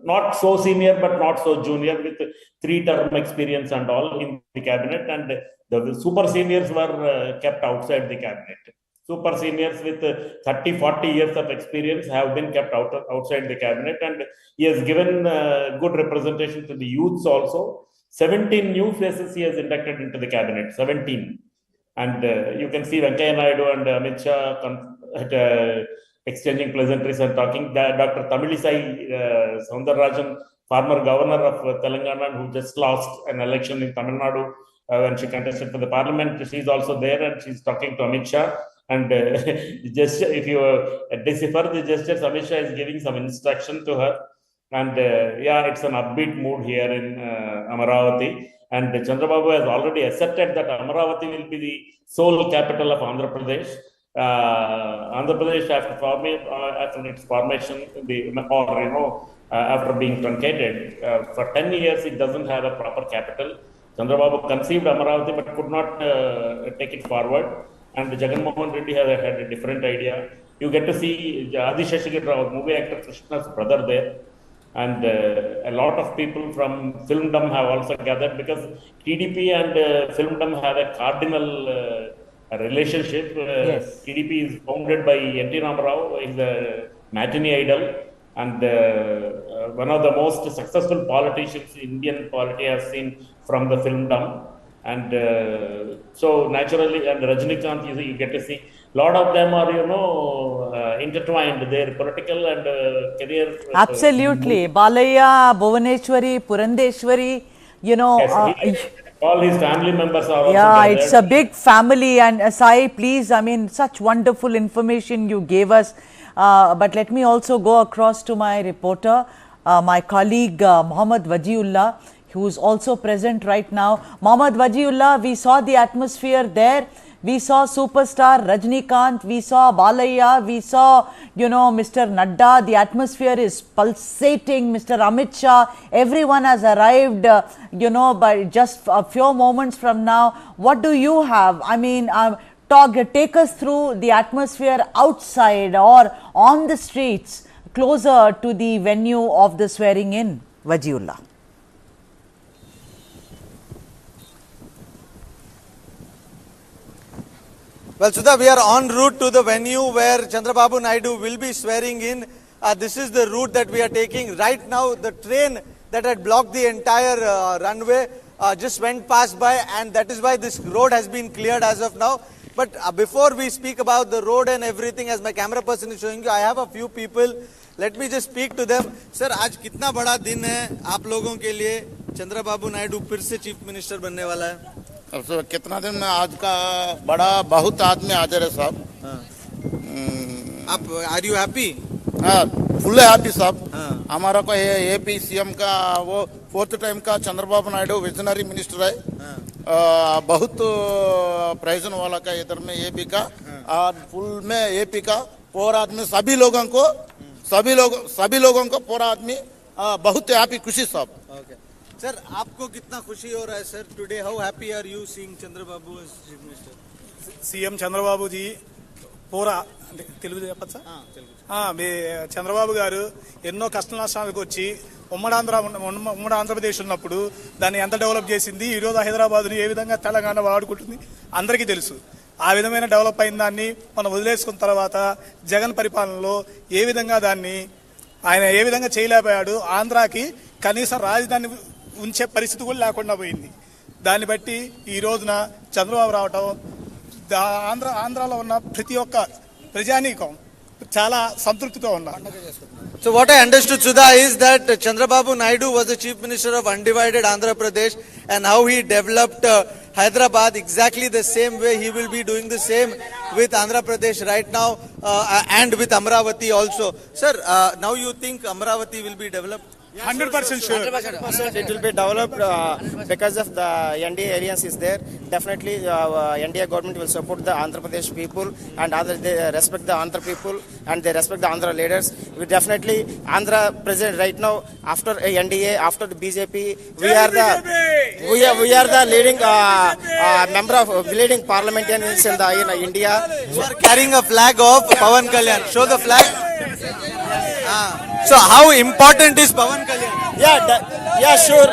not so senior but not so junior, with 3-term experience and all in the cabinet, and the super seniors were kept outside the cabinet. Super seniors with 30-40 years of experience have been kept outside the cabinet, and he has given good representation to the youths also. 17 new faces he has inducted into the cabinet, 17. And you can see Venkaiah Naidu and Amit Shah exchanging pleasantries and talking. Dr. Tamilisai Soundararajan former governor of Telangana, who just lost an election in Tamil Nadu when she contested for the parliament. She's also there and she's talking to Amit Shah. And just if you decipher the gestures, Amit Shah is giving some instruction to her. And yeah, it's an upbeat mood here in Amaravati. And Chandrababu has already accepted that Amaravati will be the sole capital of Andhra Pradesh. Andhra Pradesh, after its formation, after being truncated, for 10 years it doesn't have a proper capital. Chandrababu conceived Amaravati but could not take it forward. And Jagan Mohan Reddy had a different idea. You get to see Adi Shashikar Rao, movie actor Krishna's brother there. And a lot of people from Filmdom have also gathered, because TDP and Filmdom have a cardinal relationship. Yes. TDP is founded by N Chandrababu. He's a matinee idol, and one of the most successful politicians Indian polity has seen from the Filmdom. And so naturally, and Rajinikanth, you get to see a lot of them are, intertwined, their political and career. Absolutely. Balaya, Bhuvaneshwari, Purandeshwari, Yes, all his family members are also yeah, gathered. it's a big family. And Sai, please, I mean, such wonderful information you gave us. But let me also go across to my reporter, my colleague Mohammad Wajiullah, who is also present right now. Mohammad Wajiullah, we saw the atmosphere there. We saw superstar Rajinikanth, we saw Balaya, we saw, Mr. Nadda. The atmosphere is pulsating. Mr. Amit Shah, everyone has arrived, by just a few moments from now. What do you have? I mean, take us through the atmosphere outside or on the streets closer to the venue of the swearing in, Wajiullah. Well, Sudha, we are en route to the venue where Chandrababu Naidu will be swearing in. This is the route that we are taking. Right now, the train that had blocked the entire runway just went past by, and that is why this road has been cleared as of now. But before we speak about the road and everything, as my camera person is showing you, I have a few people. Let me just speak to them. Sir, आज कितना बड़ा दिन है आप लोगों के लिए? चंद्रबाबू नायडू फिर से चीफ मिनिस्टर बनने वाला है। अब सर कितना दिन में आज का बड़ा बहुत आदमी हाजिर है साहब। आप आर यू हैप्पी? हाँ, फुल हैप्पी साहब। हमारा को एपी सीएम का वो 4th टाइम का चंद्रबाबू नायडू विजनरी मिनिस्टर है। बहुत प्रयोजन वाला का इधर में एपी का और फुल में एपी का पूरा आदमी सभी लोगों को पूरा आदमी बहुत हैप्पी खुशी साहब। सर, आपको कितना खुशी हो रहा है sir today? How happy are you seeing Chandrababu as chief minister? CM Chandrababu ji పూరా తెలుగు చెప్పచ్చా? మీ చంద్రబాబు గారు ఎన్నో కష్ట నష్టాలకు వచ్చి ఉమ్మడి ఆంధ్రప్రదేశ్ ఉన్నప్పుడు దాన్ని ఎంత డెవలప్ చేసింది, ఈరోజు హైదరాబాద్ని ఏ విధంగా తెలంగాణ వాడుకుంటుంది అందరికీ తెలుసు. ఆ విధమైన డెవలప్ అయిన దాన్ని మనం వదిలేసుకున్న తర్వాత జగన్ పరిపాలనలో ఏ విధంగా దాన్ని ఆయన ఏ విధంగా చేయలేకపోయాడు, ఆంధ్రాకి కనీసం రాజధాని ఉంచే పరిస్థితి కూడా లేకుండా పోయింది. దాన్ని బట్టి ఈ రోజున చంద్రబాబు రావటం ఆంధ్రాలో ఉన్న ప్రతి ఒక్క ప్రజానీకం చాలా సంతృప్తితో ఉన్నారు. So what I understood, Sudha, is that Chandrababu Naidu was the chief minister of undivided Andhra Pradesh, and how he developed Hyderabad exactly the same way he will be doing the same with Andhra Pradesh right now and with Amaravati also. Sir, now you think Amaravati will be developed? 100% sure. 100% it will be developed because of the NDA alliance is there. Definitely NDA government will support the Andhra Pradesh people, and they respect the Andhra people and they respect the Andhra leaders. We definitely Andhra president right now after NDA, after the BJP, we are the leading member of leading parliamentarians in India. You are carrying a flag of Pawan Kalyan. Show the flag. So how important is Pawan Kalyan? Yeah, sure.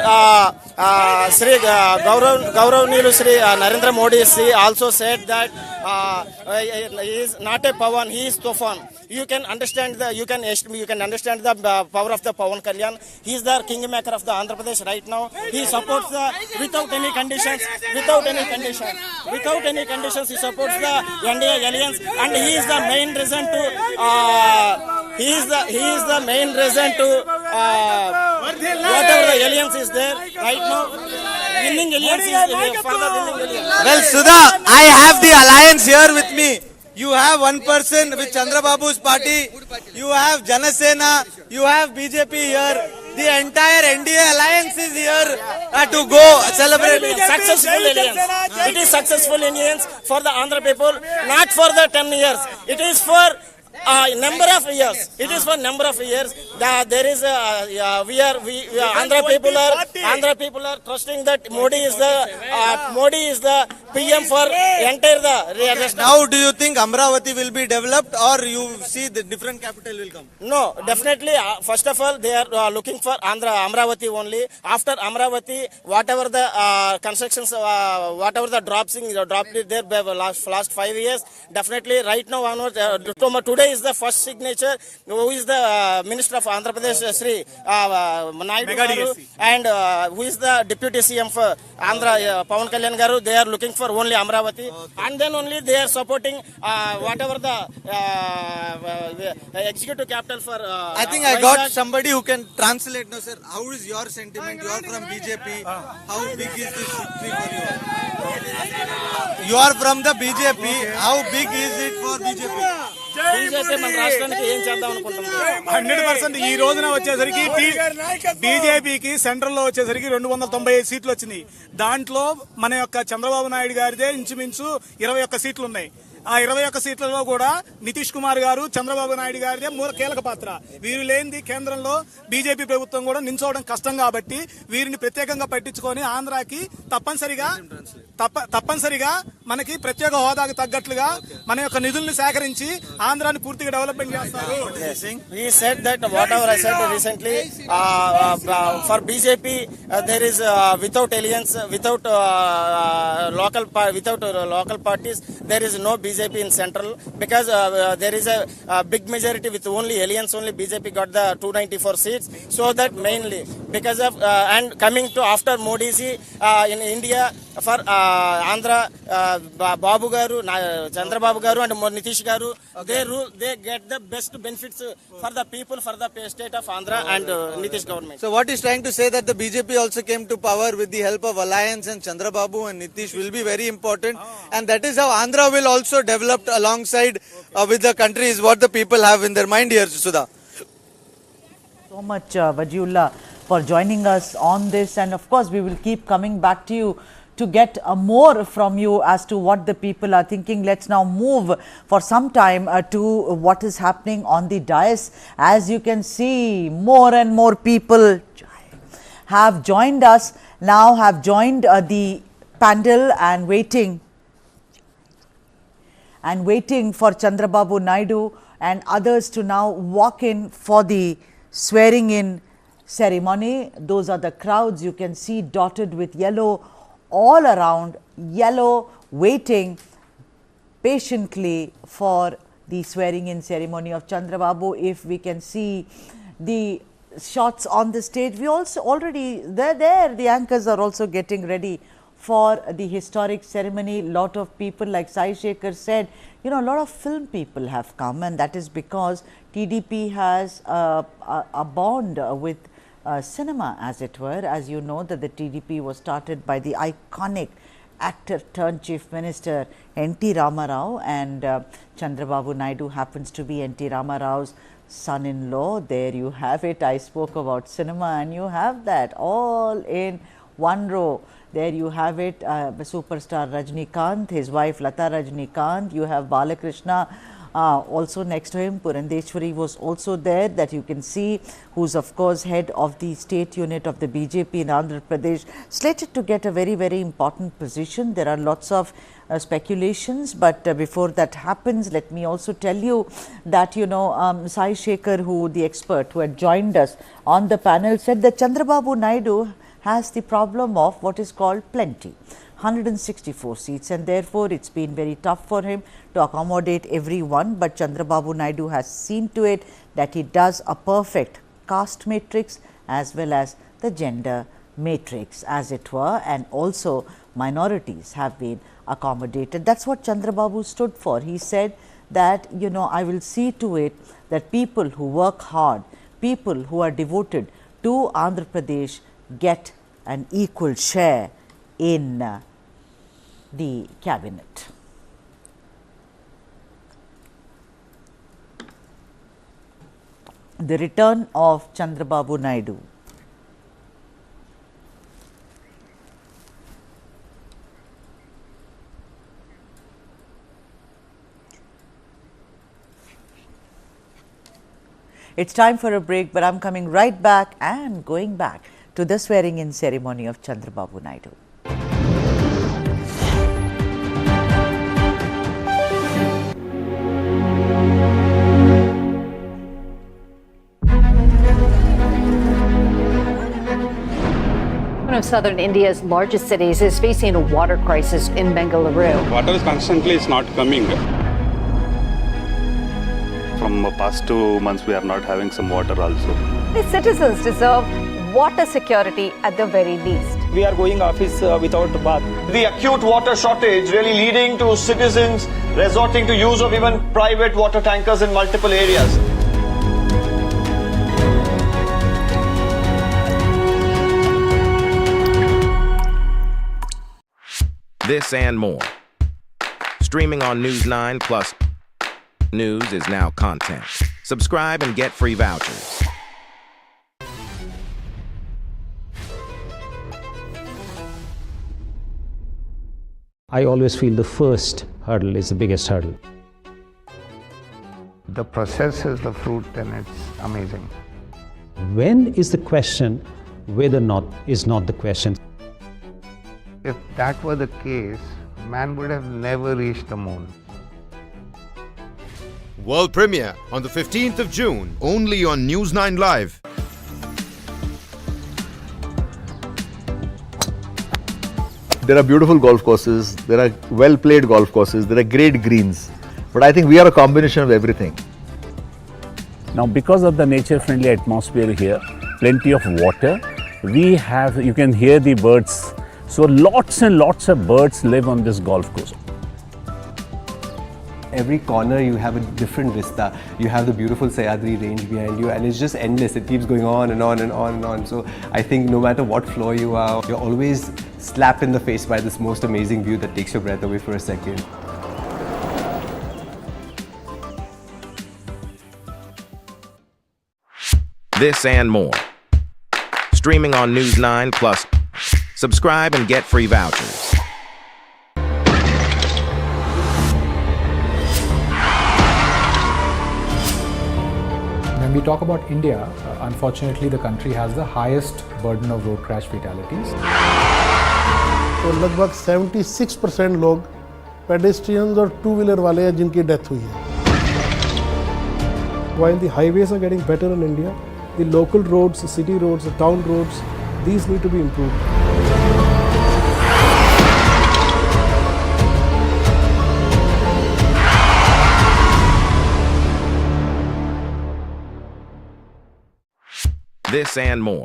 Sri Gaurav Sri Narendra Modi also said that he is not a Pawan, he is Tufan. You can understand the power of the Pawan Kalyan. He is the kingmaker of the Andhra Pradesh right now. He supports without any conditions. He supports the NDA alliance, and he is the main reason to. He is the main reason to Whatever the alliance is there right now, winning alliance is further winning alliance. Well, Sudha, I have the alliance here with me. You have one person with Chandrababu's party, you have Jana Sena, you have BJP here. The entire NDA alliance is here to go celebrate. Successful alliance. It is successful alliance for the Andhra people, not for the 10 years. It is for number of years. It is for number of years. There is Andhra people are trusting that Modi is the PM for entire the. Now, do you think Amaravati will be developed, or you see the different capital will come? No, definitely. First of all, they are looking for Amaravati only. After Amaravati, whatever the constructions, whatever the dropped there by last 5 years, definitely right now onwards, today is the first signature. Who is the Minister of Andhra Pradesh, Sri Naidu Garu, and who is the Deputy CM for Andhra, Pawan Kalyan Garu. They are looking for only Amaravati, and then only they are supporting whatever the executive capital for. I think I got somebody who can translate now, sir. How is your sentiment? You are from BJP. How big is this victory for you? You are from the BJP. How big is it for BJP? BJP మన రాష్ట్రానికి ఏం చేద్దాం అనుకుంటున్నాం? 100% ఈ రోజున వచ్చేసరికి బీజేపీకి central లో వచ్చేసరికి 295 సీట్లు వచ్చినాయి. దాంట్లో మన యొక్క చంద్రబాబు నాయుడు గారిదే ఇంచుమించు 21 సీట్లు ఉన్నాయి. ఆ 21 సీట్లలో కూడా నితీష్ కుమార్ గారు, చంద్రబాబు నాయుడు గారిదే కీలక పాత్ర. వీరు లేనిది కేంద్రంలో బీజేపీ ప్రభుత్వం కూడా నించోవడం కష్టం కాబట్టి వీరిని ప్రత్యేకంగా పట్టించుకొని ఆంధ్రాకి తప్పనిసరిగా మనకి ప్రత్యేక హోదాకు తగ్గట్లుగా మన యొక్క నిధుల్ని సేకరించి ఆంధ్రాని పూర్తిగా డెవలప్మెంట్ చేస్తారు. He said that whatever I said recently, for BJP there is without alliance, without local parties, there is no BJP in central, because there is a big majority with only alliance. Only BJP got the 294 seats. So that mainly because of and coming to after Modi ji in India, for Andhra, Babu Garu, Chandrababu Garu and Nitish Garu, they get the best benefits for the people, for the state of Andhra and Nitish government. So what is trying to say that the BJP also came to power with the help of alliance, and Chandrababu and Nitish will be very important, and that is how Andhra will also develop alongside with the country, is what the people have in their mind here, Sudha. So much, Vajiullah, for joining us on this, and of course we will keep coming back to you to get more from you as to what the people are thinking. Let's now move for some time to what is happening on the dais. As you can see, more and more people have joined us, now have joined the panel and waiting for Chandrababu Naidu and others to now walk in for the swearing in ceremony. Those are the crowds you can see dotted with yellow all around, yellow, waiting patiently for the swearing in ceremony of Chandrababu. If we can see the shots on the stage, we also already, they're there, the anchors are also getting ready for the historic ceremony. Lot of people, like Sai Shekhar said, you know, a lot of film people have come, and that is because TDP has a bond with cinema, as it were. As you know, that the TDP was started by the iconic actor turned Chief Minister N Rama Rao, and Chandrababu Naidu happens to be N Rama Rao's son-in-law. There you have it. I spoke about cinema, and you have that all in one row. There you have it, superstar Rajnikant, his wife Lata Rajnikant, you have Balakrishna, also next to him Purandeshwari was also there, that you can see, who's of course head of the state unit of the BJP in Andhra Pradesh, slated to get a very, very important position. There are lots of speculations, but before that happens, let me also tell you that, you know, Sai Shekhar, who the expert who had joined us on the panel, said that Chandrababu Naidu has the problem of what is called plenty, 164 seats, and therefore it's been very tough for him to accommodate everyone. But Chandrababu Naidu has seen to it that he does a perfect caste matrix as well as the gender matrix, as it were, and also minorities have been accommodated. That's what Chandrababu stood for. He said that, you know, I will see to it that people who work hard, people who are devoted do Andhra Pradesh get an equal share in the cabinet? The return of Chandrababu Naidu. It's time for a break, but I'm coming right back and going back to the swearing-in ceremony of Chandrababu Naidu. One of southern India's largest cities is facing a water crisis in Bengaluru. Water is constantly not coming. From the past 2 months, we are not having some water also. The citizens deserve water security at the very least. We are going office without bath. The acute water shortage really leading to citizens resorting to use of even private water tankers in multiple areas. This and more. Streaming on News9 Plus. News is now content. Subscribe and get free vouchers. I always feel the first hurdle is the biggest hurdle. The process is the fruit and it's amazing. When is the question, whether or not is not the question. If that were the case, man would have never reached the moon. World premiere on the 15th of June, only on News9 Live. There are beautiful golf courses, there are well-played golf courses, there are great greens. But I think we are a combination of everything. Now, because of the nature-friendly atmosphere here, plenty of water, you can hear the birds. So lots and lots of birds live on this golf course. Every corner you have a different vista. You have the beautiful Sayadri range behind you and it's just endless. It keeps going on and on and on and on. So I think no matter what floor you are, you're always slapped in the face by this most amazing view that takes your breath away for a second. This and more. Streaming on News9 Plus. Subscribe and get free vouchers. When we talk about India, unfortunately the country has the highest burden of road crash fatalities. तो लगभग 76% लोग pedestrians और two-wheeler वाले हैं जिनकी death हुई है. While the highways are getting better in India, the local roads, the city roads, the town roads, these need to be improved. This and more.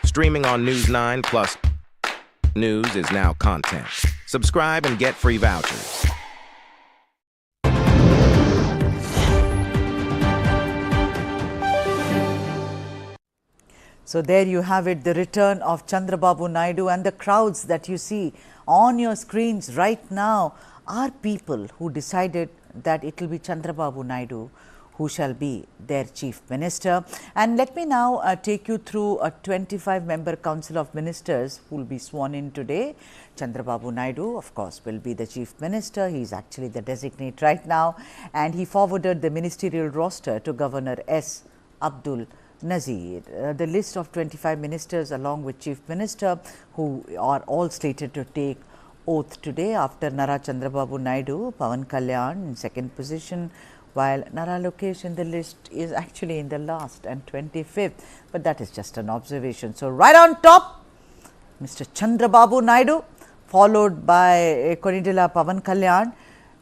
Streaming on News9 Plus. News is now content. Subscribe and get free vouchers. So there you have it, the return of Chandrababu Naidu, and the crowds that you see on your screens right now are people who decided that it will be Chandrababu Naidu who shall be their chief minister. And let me now take you through a 25-member council of ministers who will be sworn in today. Chandrababu Naidu, of course, will be the chief minister. He is actually the designate right now, and he forwarded the ministerial roster to Governor S. Abdul Nazir. The list of 25 ministers along with chief minister who are all slated to take oath today after Nara Chandrababu Naidu, Pawan Kalyan in second position, while Nara Lokesh in the list is actually in the last and 25th, but that is just an observation. So right on top, Mr. Chandrababu Naidu, followed by Konidila Pawan Kalyan,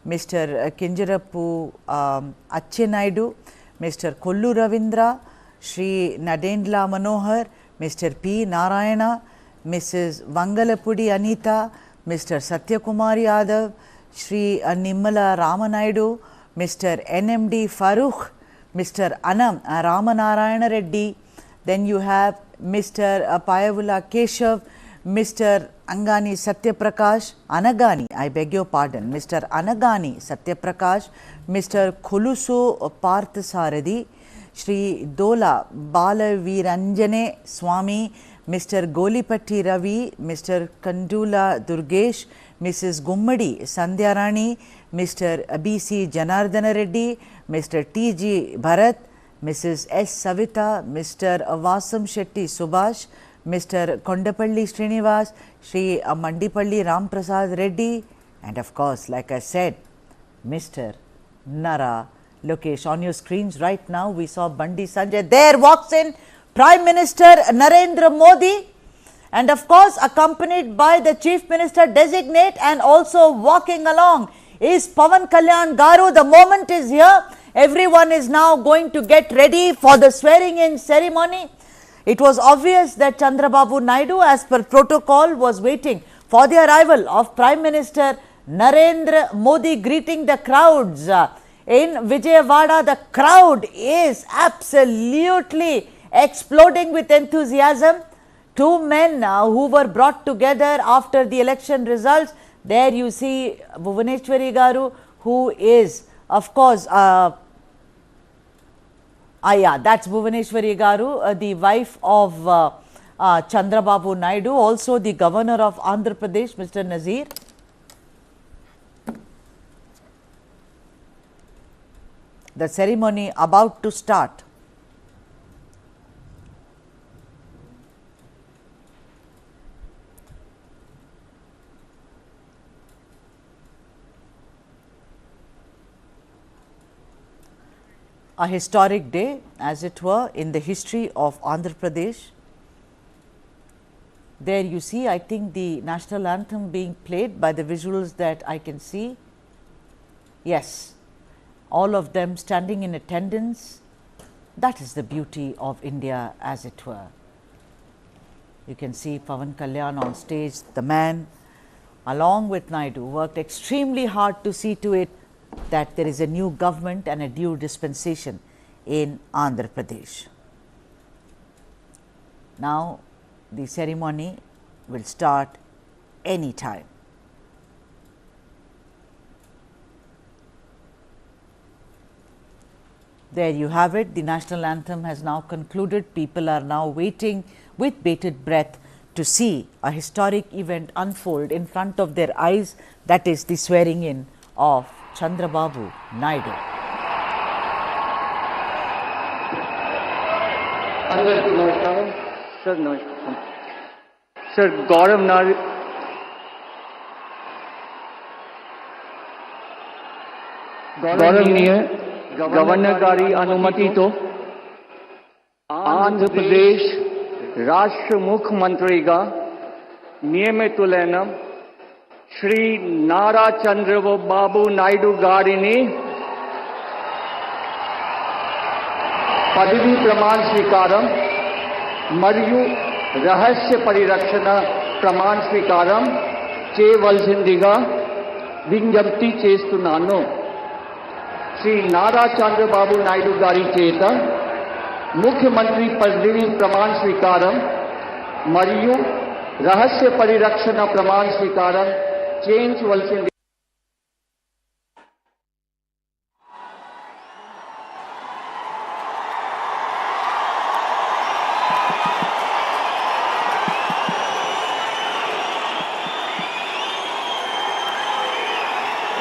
Mr. Kinjarapu Acche Naidu, Mr. Kollu Ravindra, Shri Nadendla Manohar, Mr. P. Narayana, Mrs. Vangalapudi Anita, Mr. Satyakumar Yadav, Shri Nimmala Ramanaidu, Mr. NMD Farooq, Mr. Anam Ramanarayana Reddy, Then you have Mr. Payavula Keshav, Mr. Angani Satyaprakash, Anagani, I beg your pardon, Mr. Anagani Satyaprakash, Mr. Khulusu Parthasaradi, Shri Dola Balaviranjane Swami, Mr. Golipatti Ravi, Mr. Kandula Durgesh, Mrs. Gummadi Sandhyarani, Mr. BC Janardana Reddy, Mr. T.G. Bharat, Mrs. S. Savita, Mr. Vasam Shetty Subhash, Mr. Kondapalli Srinivas, Shri Mandipalli Ramprasad Reddy, and of course, like I said, Mr. Nara Lokesh. On your screens right now, we saw Bandi Sanjay. There walks in Prime Minister Narendra Modi, and of course, accompanied by the Chief Minister designate, and also walking along is Pawan Kalyan Garu. The moment is here. Everyone is now going to get ready for the swearing-in ceremony. It was obvious that Chandrababu Naidu, as per protocol, was waiting for the arrival of Prime Minister Narendra Modi, greeting the crowds. In Vijayawada, the crowd is absolutely exploding with enthusiasm. Two men who were brought together after the election results. There you see Bhuvaneshwari Garu, who is, of course, that's Bhuvaneshwari Garu, the wife of Chandrababu Naidu, also the governor of Andhra Pradesh, Mr. Nazir. The ceremony about to start. A historic day, as it were, in the history of Andhra Pradesh. There you see, I think, the national anthem being played by the visuals that I can see. Yes, all of them standing in attendance. That is the beauty of India, as it were. You can see Pawan Kalyan on stage. The man, along with Naidu, worked extremely hard to see to it that there is a new government and a due dispensation in Andhra Pradesh. Now, the ceremony will start any time. There you have it. The national anthem has now concluded. People are now waiting with bated breath to see a historic event unfold in front of their eyes. That is the swearing in of Chandrababu Naidu. Sir, namaskar. Sir, गौरवनीय गवर्नरकारी अनुमति तो आंध्र प्रदेश राष्ट्र मुख्यमंत्री का नियमितुलैन श्री नारा चंद्रबाबू नायडू गारिनी पदवी प्रमाण स्वीकारम मरियु रहस्य परिरक्षण प्रमाण स्वीकारम చేయవలసిందిగా విజ్ఞప్తి చేస్తున్నాను. శ్రీ నారా చంద్రబాబు నాయుడు గారి చేత ముఖ్యమంత్రి పదవి ప్రమాణ స్వీకారం మరియు రహస్య పరిరక్షణ ప్రమాణ స్వీకారం చేయించవలసింది.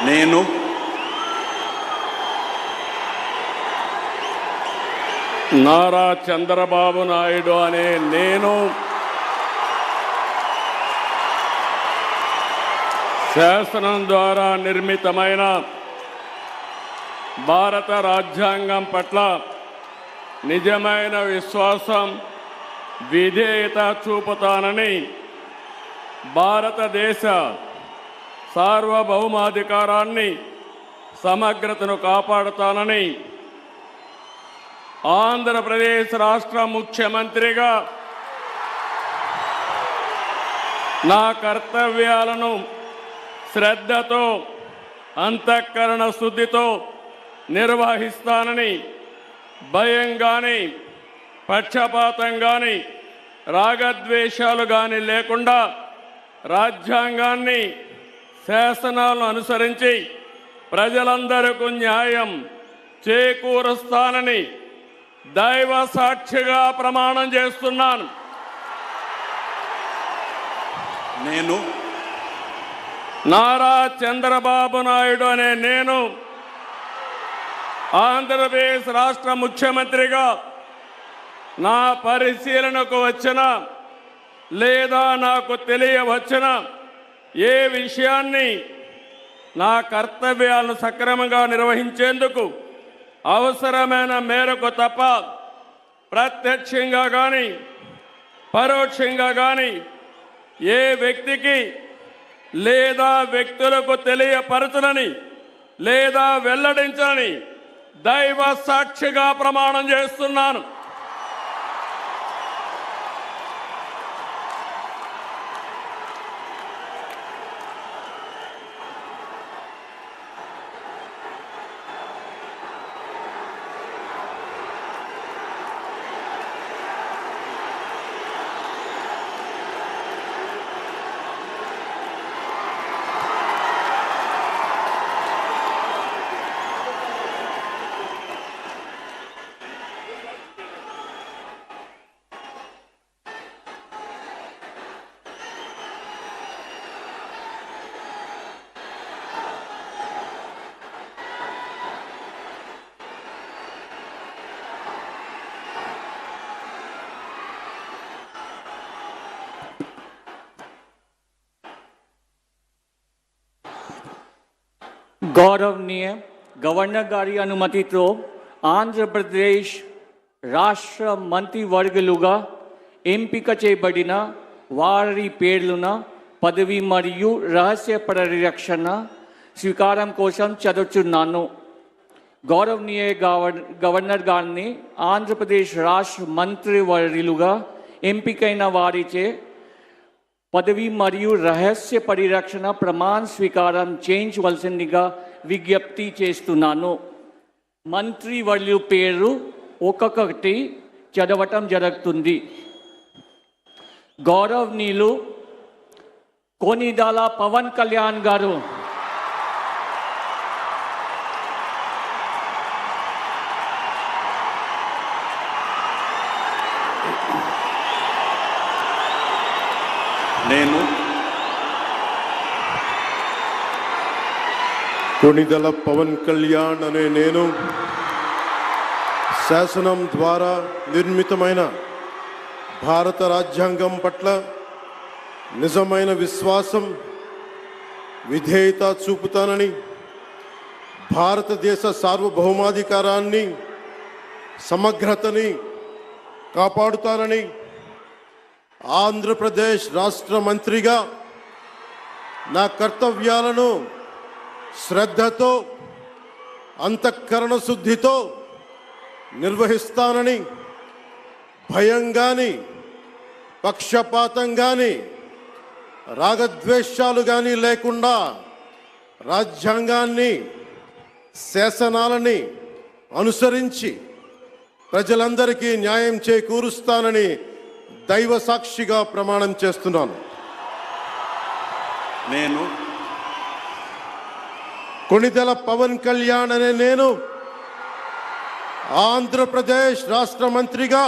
నేను నారా చంద్రబాబు నాయుడు అనే నేను శాసనం ద్వారా నిర్మితమైన భారత రాజ్యాంగం పట్ల నిజమైన విశ్వాసం విధేయత చూపుతానని భారతదేశ సార్వభౌమాధికారాన్ని సమగ్రతను కాపాడుతానని ఆంధ్రప్రదేశ్ రాష్ట్ర ముఖ్యమంత్రిగా నా కర్తవ్యాలను శ్రద్ధతో అంతఃకరణ శుద్ధితో నిర్వహిస్తానని భయం గాని పక్షపాతం కానీ రాగద్వేషాలు కానీ లేకుండా రాజ్యాంగాన్ని శాసనాలను అనుసరించి ప్రజలందరికీ న్యాయం చేకూరుస్తానని దైవ సాక్షిగా ప్రమాణం చేస్తున్నాను. నేను నారా చంద్రబాబు నాయుడు అనే నేను ఆంధ్రప్రదేశ్ రాష్ట్ర ముఖ్యమంత్రిగా నా పరిశీలనకు వచ్చిన లేదా నాకు తెలియవచ్చిన ఏ విషయాన్ని నా కర్తవ్యాలను సక్రమంగా నిర్వహించేందుకు అవసరమైన మేరకు తప్ప ప్రత్యక్షంగా కానీ పరోక్షంగా కానీ ఏ వ్యక్తికి లేదా వ్యక్తులకు తెలియపరచునని లేదా వెల్లడించని దైవ సాక్షిగా ప్రమాణం చేస్తున్నాను. గౌరవనీయ గవర్నర్ గారి అనుమతితో ఆంధ్రప్రదేశ్ రాష్ట్ర మంత్రివర్గులుగా ఎంపిక చేయబడిన వారి పేర్లున పదవి మరియు రహస్య పరిరక్షణ స్వీకారం కోసం చదువుతున్నాను. గౌరవనీయ గవర్నర్ గారిని ఆంధ్రప్రదేశ్ రాష్ట్ర మంత్రివర్యులుగా ఎంపికైన వారిచే పదవి మరియు రహస్య పరిరక్షణ ప్రమాణ స్వీకారం చేయించవలసిందిగా విజ్ఞప్తి చేస్తున్నాను. మంత్రివర్యుల పేరు ఒక్కొక్కటి చదవటం జరుగుతుంది. గౌరవనీయులు కొనిదాల పవన్ కళ్యాణ్ గారు, నేను కొనిదల పవన్ కళ్యాణ్ అనే నేను శాసనం ద్వారా నిర్మితమైన భారత రాజ్యాంగం పట్ల నిజమైన విశ్వాసం విధేయత చూపుతానని, భారతదేశ సార్వభౌమాధికారాన్ని సమగ్రతని కాపాడుతానని, ఆంధ్రప్రదేశ్ రాష్ట్ర మంత్రిగా నా కర్తవ్యాలను శ్రద్ధతో అంతఃకరణ శుద్ధితో నిర్వహిస్తానని, భయం కానీ పక్షపాతం కానీ రాగద్వేషాలు కానీ లేకుండా రాజ్యాంగాన్ని శాసనాలని అనుసరించి ప్రజలందరికీ న్యాయం చేకూరుస్తానని దైవ సాక్షిగా ప్రమాణం చేస్తున్నాను. నేను కొనిదెల పవన్ కళ్యాణ్ అనే నేను ఆంధ్రప్రదేశ్ రాష్ట్ర మంత్రిగా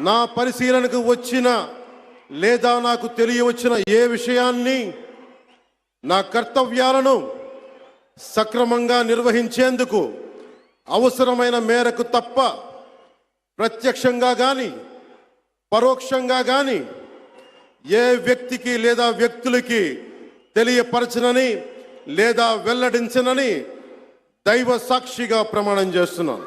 నా పరిశీలనకు వచ్చిన లేదా నాకు తెలియవచ్చిన ఏ విషయాన్ని నా కర్తవ్యాలను సక్రమంగా నిర్వహించేందుకు అవసరమైన మేరకు తప్ప ప్రత్యక్షంగా కానీ పరోక్షంగా కానీ ఏ వ్యక్తికి లేదా వ్యక్తులకి తెలియపరచనని లేదా వెల్లడించనని దైవ సాక్షిగా ప్రమాణం చేస్తున్నాను.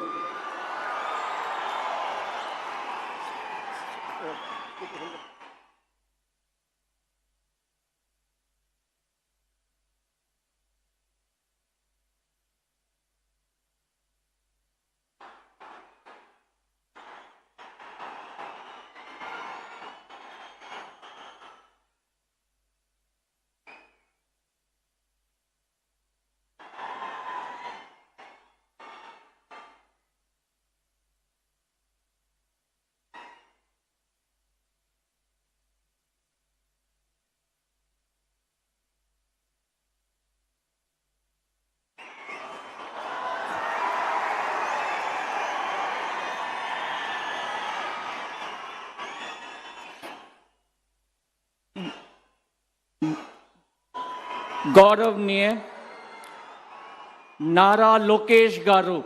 గౌరవనీయ నారా లోకేష్ గారు,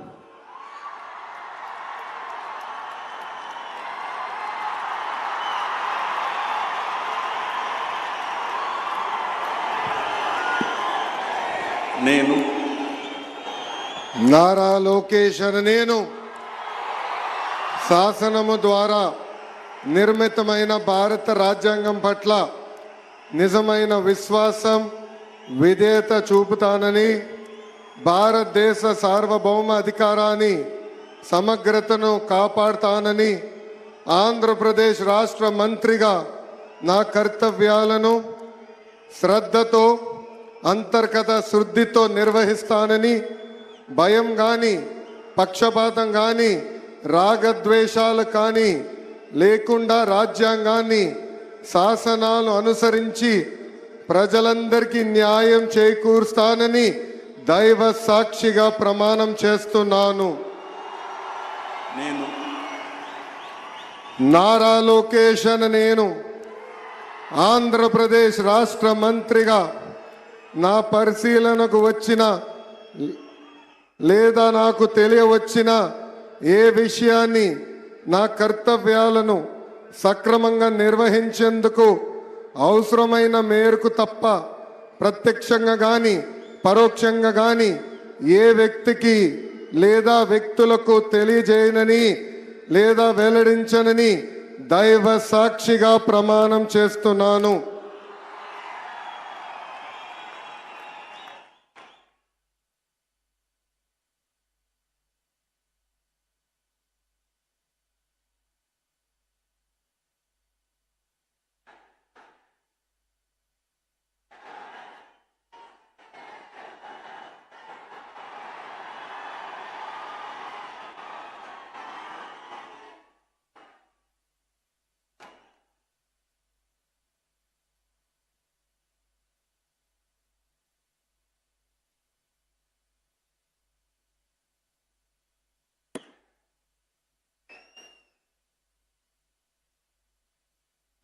నేను నారా లోకేష్ అని నేను శాసనము ద్వారా నిర్మితమైన భారత రాజ్యాంగం పట్ల నిజమైన విశ్వాసం విధేయత చూపుతానని, భారతదేశ సార్వభౌమ అధికారాన్ని సమగ్రతను కాపాడుతానని, ఆంధ్రప్రదేశ్ రాష్ట్ర మంత్రిగా నా కర్తవ్యాలను శ్రద్ధతో అంతర్గత శుద్ధితో నిర్వహిస్తానని, భయం కానీ పక్షపాతం కానీ రాగద్వేషాలు కానీ లేకుండా రాజ్యాంగాన్ని శాసనాలు అనుసరించి ప్రజలందరికీ న్యాయం చేకూరుస్తానని దైవ సాక్షిగా ప్రమాణం చేస్తున్నాను. నేను నారా లోకేష్ అని నేను ఆంధ్రప్రదేశ్ రాష్ట్ర మంత్రిగా నా పరిశీలనకు వచ్చిన లేదా నాకు తెలియవచ్చిన ఏ విషయాన్ని నా కర్తవ్యాలను సక్రమంగా నిర్వహించేందుకు అవసరమైన మేరకు తప్ప ప్రత్యక్షంగా కానీ పరోక్షంగా కానీ ఏ వ్యక్తికి లేదా వ్యక్తులకు తెలియజేయనని లేదా వెల్లడించనని దైవ సాక్షిగా ప్రమాణం చేస్తున్నాను.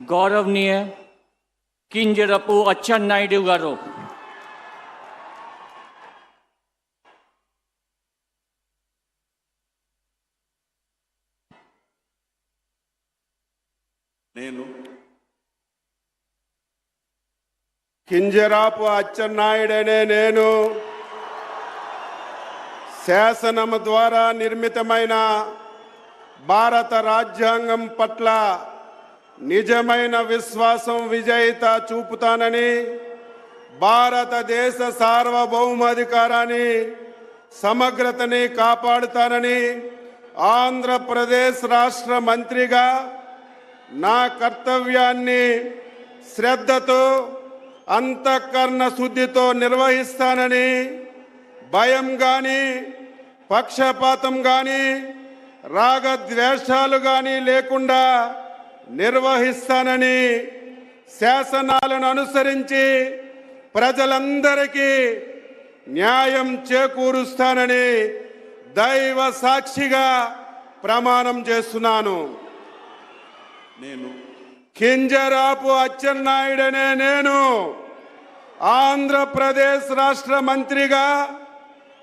గౌరవనీయ కింజరపు అచ్చెన్నాయుడు గారు, నేను కింజరాపు అచ్చెన్నాయుడనే నేను శాసనము ద్వారా నిర్మితమైన భారత రాజ్యాంగం పట్ల నిజమైన విశ్వాసం విజేత చూపుతానని, భారతదేశ సార్వభౌమాధికారాన్ని సమగ్రతని కాపాడుతానని, ఆంధ్రప్రదేశ్ రాష్ట్ర మంత్రిగా నా కర్తవ్యాన్ని శ్రద్ధతో అంతఃకరణ శుద్ధితో నిర్వహిస్తానని, భయం కానీ పక్షపాతం కానీ రాగద్వేషాలు కానీ లేకుండా నిర్వహిస్తానని, శాసనాలను అనుసరించి ప్రజలందరికీ న్యాయం చేకూరుస్తానని దైవ సాక్షిగా ప్రమాణం చేస్తున్నాను. నేను కింజరాపు అచ్చెన్నాయుడనే నేను ఆంధ్రప్రదేశ్ రాష్ట్ర మంత్రిగా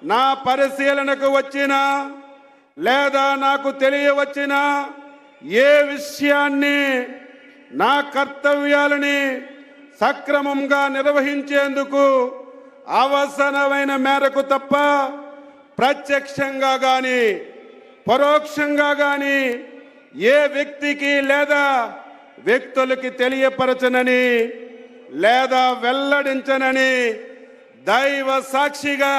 నా పరిశీలనకు వచ్చిన లేదా నాకు తెలియవచ్చిన ఏ విషయాన్ని నా కర్తవ్యాలని సక్రమంగా నిర్వహించేందుకు అవసరమైన మేరకు తప్ప ప్రత్యక్షంగా కానీ పరోక్షంగా కానీ ఏ వ్యక్తికి లేదా వ్యక్తులకి తెలియపరచనని లేదా వెల్లడించనని దైవ సాక్షిగా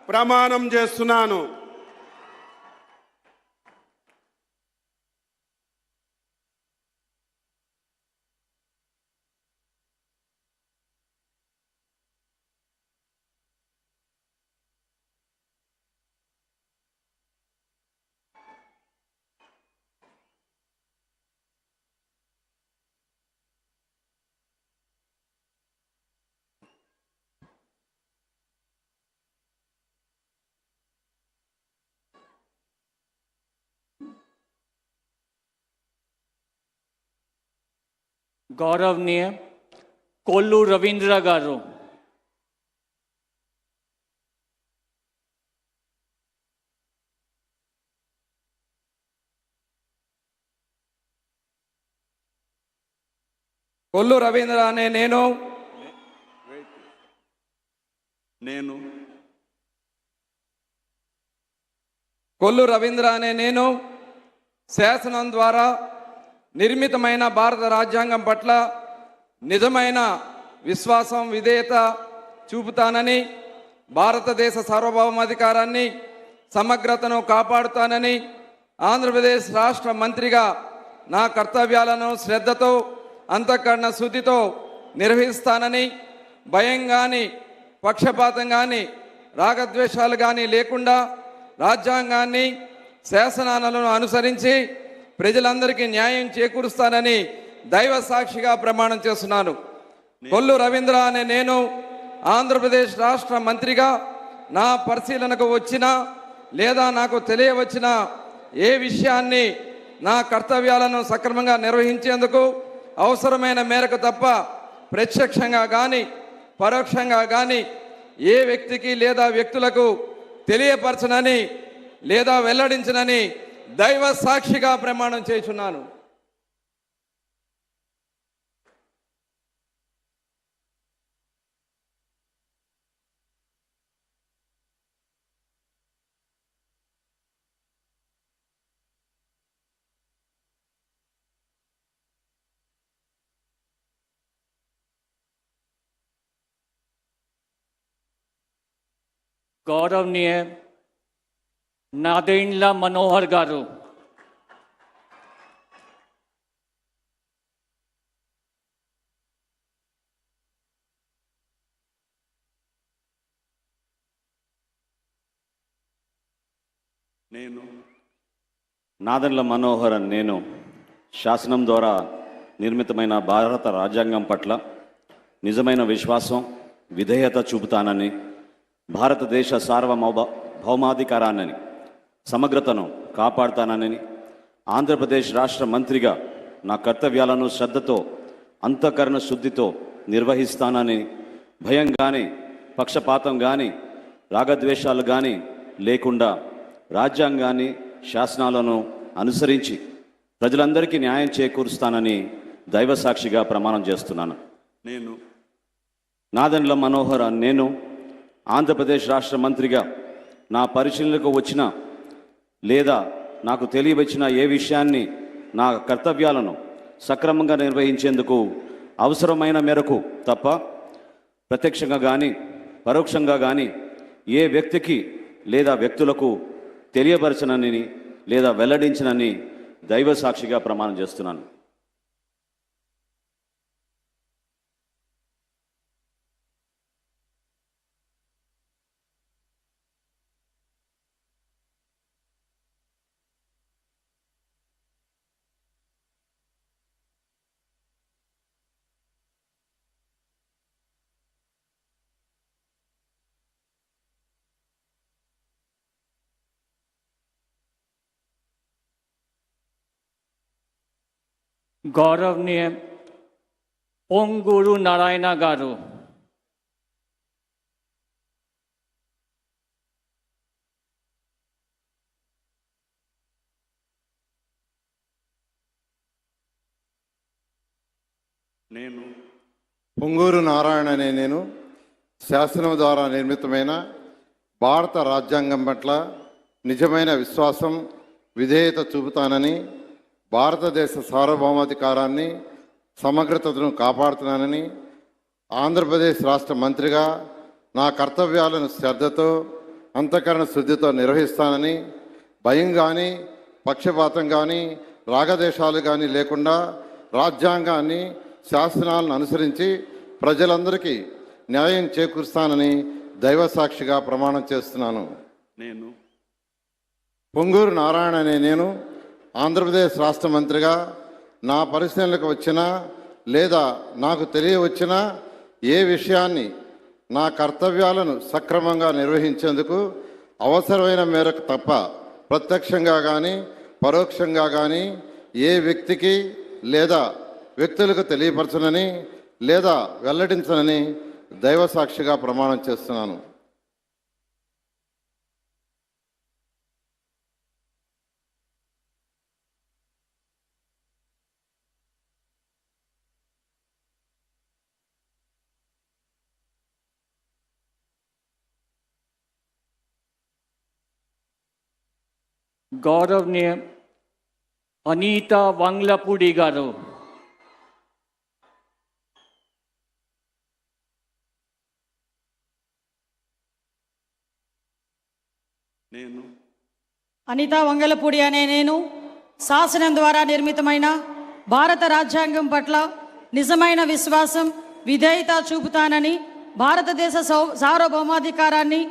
ప్రమాణం చేస్తున్నాను. గౌరవనీయ కొల్లు రవీంద్ర గారు, కొల్లు రవీంద్ర అనే నేను కొల్లు రవీంద్ర అనే నేను శాసనం ద్వారా నిర్మితమైన భారత రాజ్యాంగం పట్ల నిజమైన విశ్వాసం విధేయత చూపుతానని, భారతదేశ సార్వభౌమాధికారాన్ని సమగ్రతను కాపాడుతానని, ఆంధ్రప్రదేశ్ రాష్ట్ర మంత్రిగా నా కర్తవ్యాలను శ్రద్ధతో అంతఃకరణ శుద్ధితో నిర్వహిస్తానని, భయం కానీ పక్షపాతం కానీ రాగద్వేషాలు కానీ లేకుండా రాజ్యాంగాన్ని శాసనాలను అనుసరించి ప్రజలందరికీ న్యాయం చేకూరుస్తానని దైవ సాక్షిగా ప్రమాణం చేస్తున్నాను. కొల్లు రవీంద్ర అనే నేను ఆంధ్రప్రదేశ్ రాష్ట్ర మంత్రిగా నా పరిశీలనకు వచ్చినా లేదా నాకు తెలియవచ్చిన ఏ విషయాన్ని నా కర్తవ్యాలను సక్రమంగా నిర్వహించేందుకు అవసరమైన మేరకు తప్ప ప్రత్యక్షంగా కానీ పరోక్షంగా కానీ ఏ వ్యక్తికి లేదా వ్యక్తులకు తెలియపరచనని లేదా వెల్లడించనని దైవ సాక్షిగా ప్రమాణం చేస్తున్నాను. गौरवनीय नादेंड्ला मनोहर गारू, నాదెండ్ల మనోహర్ నేను శాసనం ద్వారా నిర్మితమైన భారత రాజ్యాంగం పట్ల నిజమైన విశ్వాసం విధేయత చూపుతానని, భారతదేశ సార్వభౌమాధికారాన్ని సమగ్రతను కాపాడుతానని, ఆంధ్రప్రదేశ్ రాష్ట్ర మంత్రిగా నా కర్తవ్యాలను శ్రద్ధతో అంతఃకరణ శుద్ధితో నిర్వహిస్తానని, భయం కానీ పక్షపాతం కానీ రాగద్వేషాలు కానీ లేకుండా రాజ్యాంగాన్ని శాసనాలను అనుసరించి ప్రజలందరికీ న్యాయం చేకూరుస్తానని దైవసాక్షిగా ప్రమాణం చేస్తున్నాను. నాదెండ్ల మనోహర్ నేను ఆంధ్రప్రదేశ్ రాష్ట్ర మంత్రిగా నా పరిశీలనకు వచ్చిన లేదా నాకు తెలియవచ్చిన ఏ విషయాన్ని నా కర్తవ్యాలను సక్రమంగా నిర్వహించేందుకు అవసరమైన మేరకు తప్ప ప్రత్యక్షంగా కానీ పరోక్షంగా కానీ ఏ వ్యక్తికి లేదా వ్యక్తులకు తెలియపరచనని లేదా వెల్లడించనని దైవ సాక్షిగా ప్రమాణం చేస్తున్నాను. गौरवनीय पोंगूरू नारायण गारू, పొంగూరు నారాయణ అనే నేను శాసనం ద్వారా నిర్మితమైన భారత రాజ్యాంగం పట్ల నిజమైన విశ్వాసం విధేయత చూపుతానని, భారతదేశ సార్వభౌమాధికారాన్ని సమగ్రతను కాపాడుతున్నానని, ఆంధ్రప్రదేశ్ రాష్ట్ర మంత్రిగా నా కర్తవ్యాలను శ్రద్ధతో అంతఃకరణ శుద్ధితో నిర్వహిస్తానని, భయం కానీ పక్షపాతం కానీ రాగదేశాలు కానీ లేకుండా రాజ్యాంగాన్ని శాసనాలను అనుసరించి ప్రజలందరికీ న్యాయం చేకూరుస్తానని దైవసాక్షిగా ప్రమాణం చేస్తున్నాను. పొంగూరు నారాయణ అనే నేను ఆంధ్రప్రదేశ్ రాష్ట్ర మంత్రిగా నా పరిశీలనకు వచ్చిన లేదా నాకు తెలియవచ్చిన ఏ విషయాన్ని నా కర్తవ్యాలను సక్రమంగా నిర్వహించేందుకు అవసరమైన మేరకు తప్ప ప్రత్యక్షంగా కానీ పరోక్షంగా కానీ ఏ వ్యక్తికి లేదా వ్యక్తులకు తెలియపరచనని లేదా వెల్లడించనని దైవసాక్షిగా ప్రమాణం చేస్తున్నాను. గౌరవనీయ అనితా వంగ్లపూడి గారు. అనితా వంగలపూడి అనే నేను శాసనం ద్వారా నిర్మితమైన భారత రాజ్యాంగం పట్ల నిజమైన విశ్వాసం విధేయత చూపుతానని, భారతదేశ సార్వభౌమాధికారాన్ని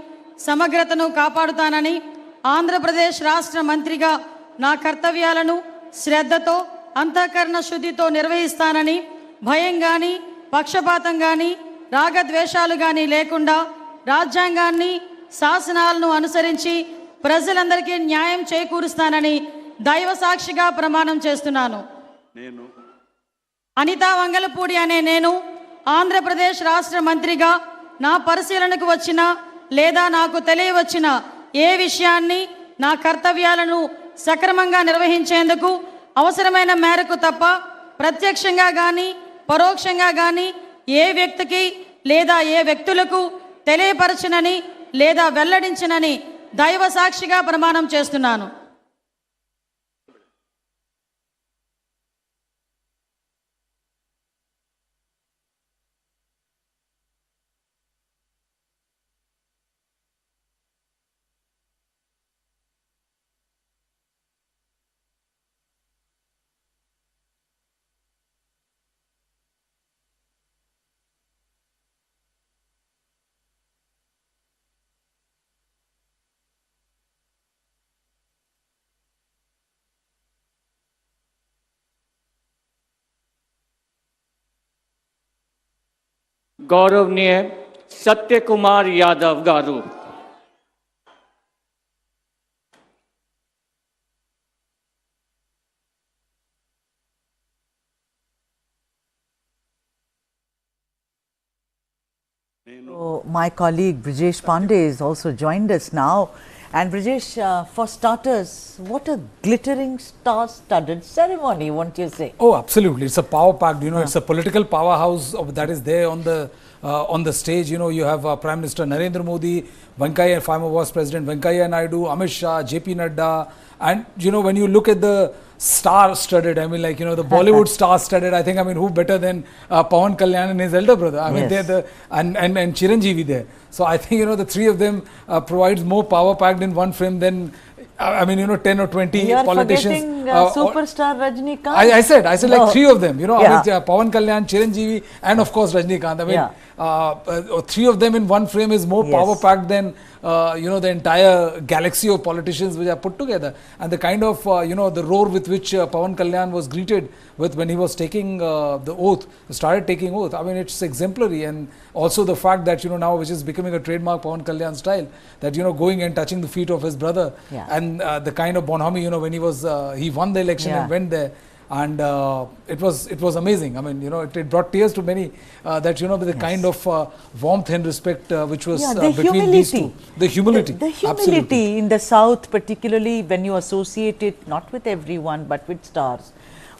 సమగ్రతను కాపాడుతానని, ఆంధ్రప్రదేశ్ రాష్ట్ర మంత్రిగా నా కర్తవ్యాలను శ్రద్ధతో అంతఃకరణ శుద్ధితో నిర్వహిస్తానని, భయం కానీ పక్షపాతం కానీ రాగద్వేషాలు కానీ లేకుండా రాజ్యాంగాన్ని శాసనాలను అనుసరించి ప్రజలందరికీ న్యాయం చేకూరుస్తానని దైవ సాక్షిగా ప్రమాణం చేస్తున్నాను. అనితా వంగలపూడి అనే నేను ఆంధ్రప్రదేశ్ రాష్ట్ర మంత్రిగా నా పరిశీలనకు వచ్చిన లేదా నాకు తెలియవచ్చిన ఏ విషయాన్ని నా కర్తవ్యాలను సక్రమంగా నిర్వహించేందుకు అవసరమైన మేరకు తప్ప ప్రత్యక్షంగా కానీ పరోక్షంగా కానీ ఏ వ్యక్తికి లేదా ఏ వ్యక్తులకు తెలియపరచనని లేదా వెల్లడించనని దైవ సాక్షిగా ప్రమాణం చేస్తున్నాను. గౌరవనీయ సత్యకుమార్ యాదవ్ గారు. So my colleague Brijesh Pandey is also joined us now. And Brijesh, for starters, what a glittering star-studded ceremony, won't you say? Oh, absolutely. It's a power-packed, it's a political powerhouse that is there on the stage. You have Prime Minister Narendra Modi, Venkaiah, former Vice President Venkaiah Naidu, Amit Shah, JP Nadda. And, when you look at the star-studded, the Bollywood star-studded, I think, who better than Pawan Kalyan and his elder brother? They're and Chiranjeevi there. So I think, the three of them provides more power-packed in one frame than 10 or 20 you are politicians. Superstar Rajnikant. I said like three of them, Pawan Kalyan, Chiranjeevi, and of course Rajnikant. Three of them in one frame is more power-packed than the entire galaxy of politicians which are put together. And the kind of the roar with which Pawan Kalyan was greeted with when he was taking the oath, started taking oath. It's exemplary. And also the fact that now which is becoming a trademark Pawan Kalyan style, that going and touching the feet of his brother, and the kind of bonhomie when he won the election and went there. And it was amazing. It brought tears to many that the kind of warmth and respect which was between these two. The humility. The humility in the south, particularly when you associate it not with everyone but with stars.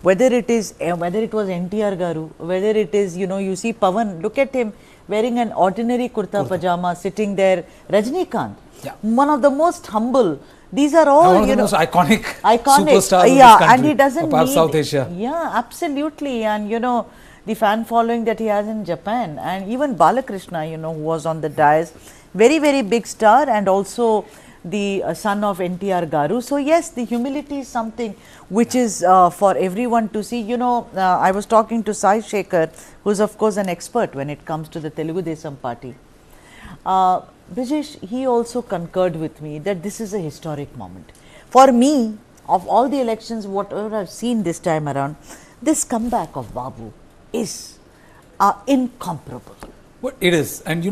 Whether it was NTR Garu, whether it is you see Pawan, look at him wearing an ordinary kurta pajama sitting there. Rajnikant, one of the most humble. These are all one of the most iconic superstars of this country, and he doesn't need South Asia. Absolutely. And the fan following that he has in Japan, and even Balakrishna, who was on the dais, very, very big star, and also the son of NTR Garu. So yes, the humility is something which is for everyone to see. I was talking to Sai Shekhar, who is of course an expert when it comes to the Telugu Desam party. Brijesh, he also concurred with me that this is a historic moment. For me, of all the elections, whatever I've seen this time around, this comeback of Babu is incomparable. But it is. And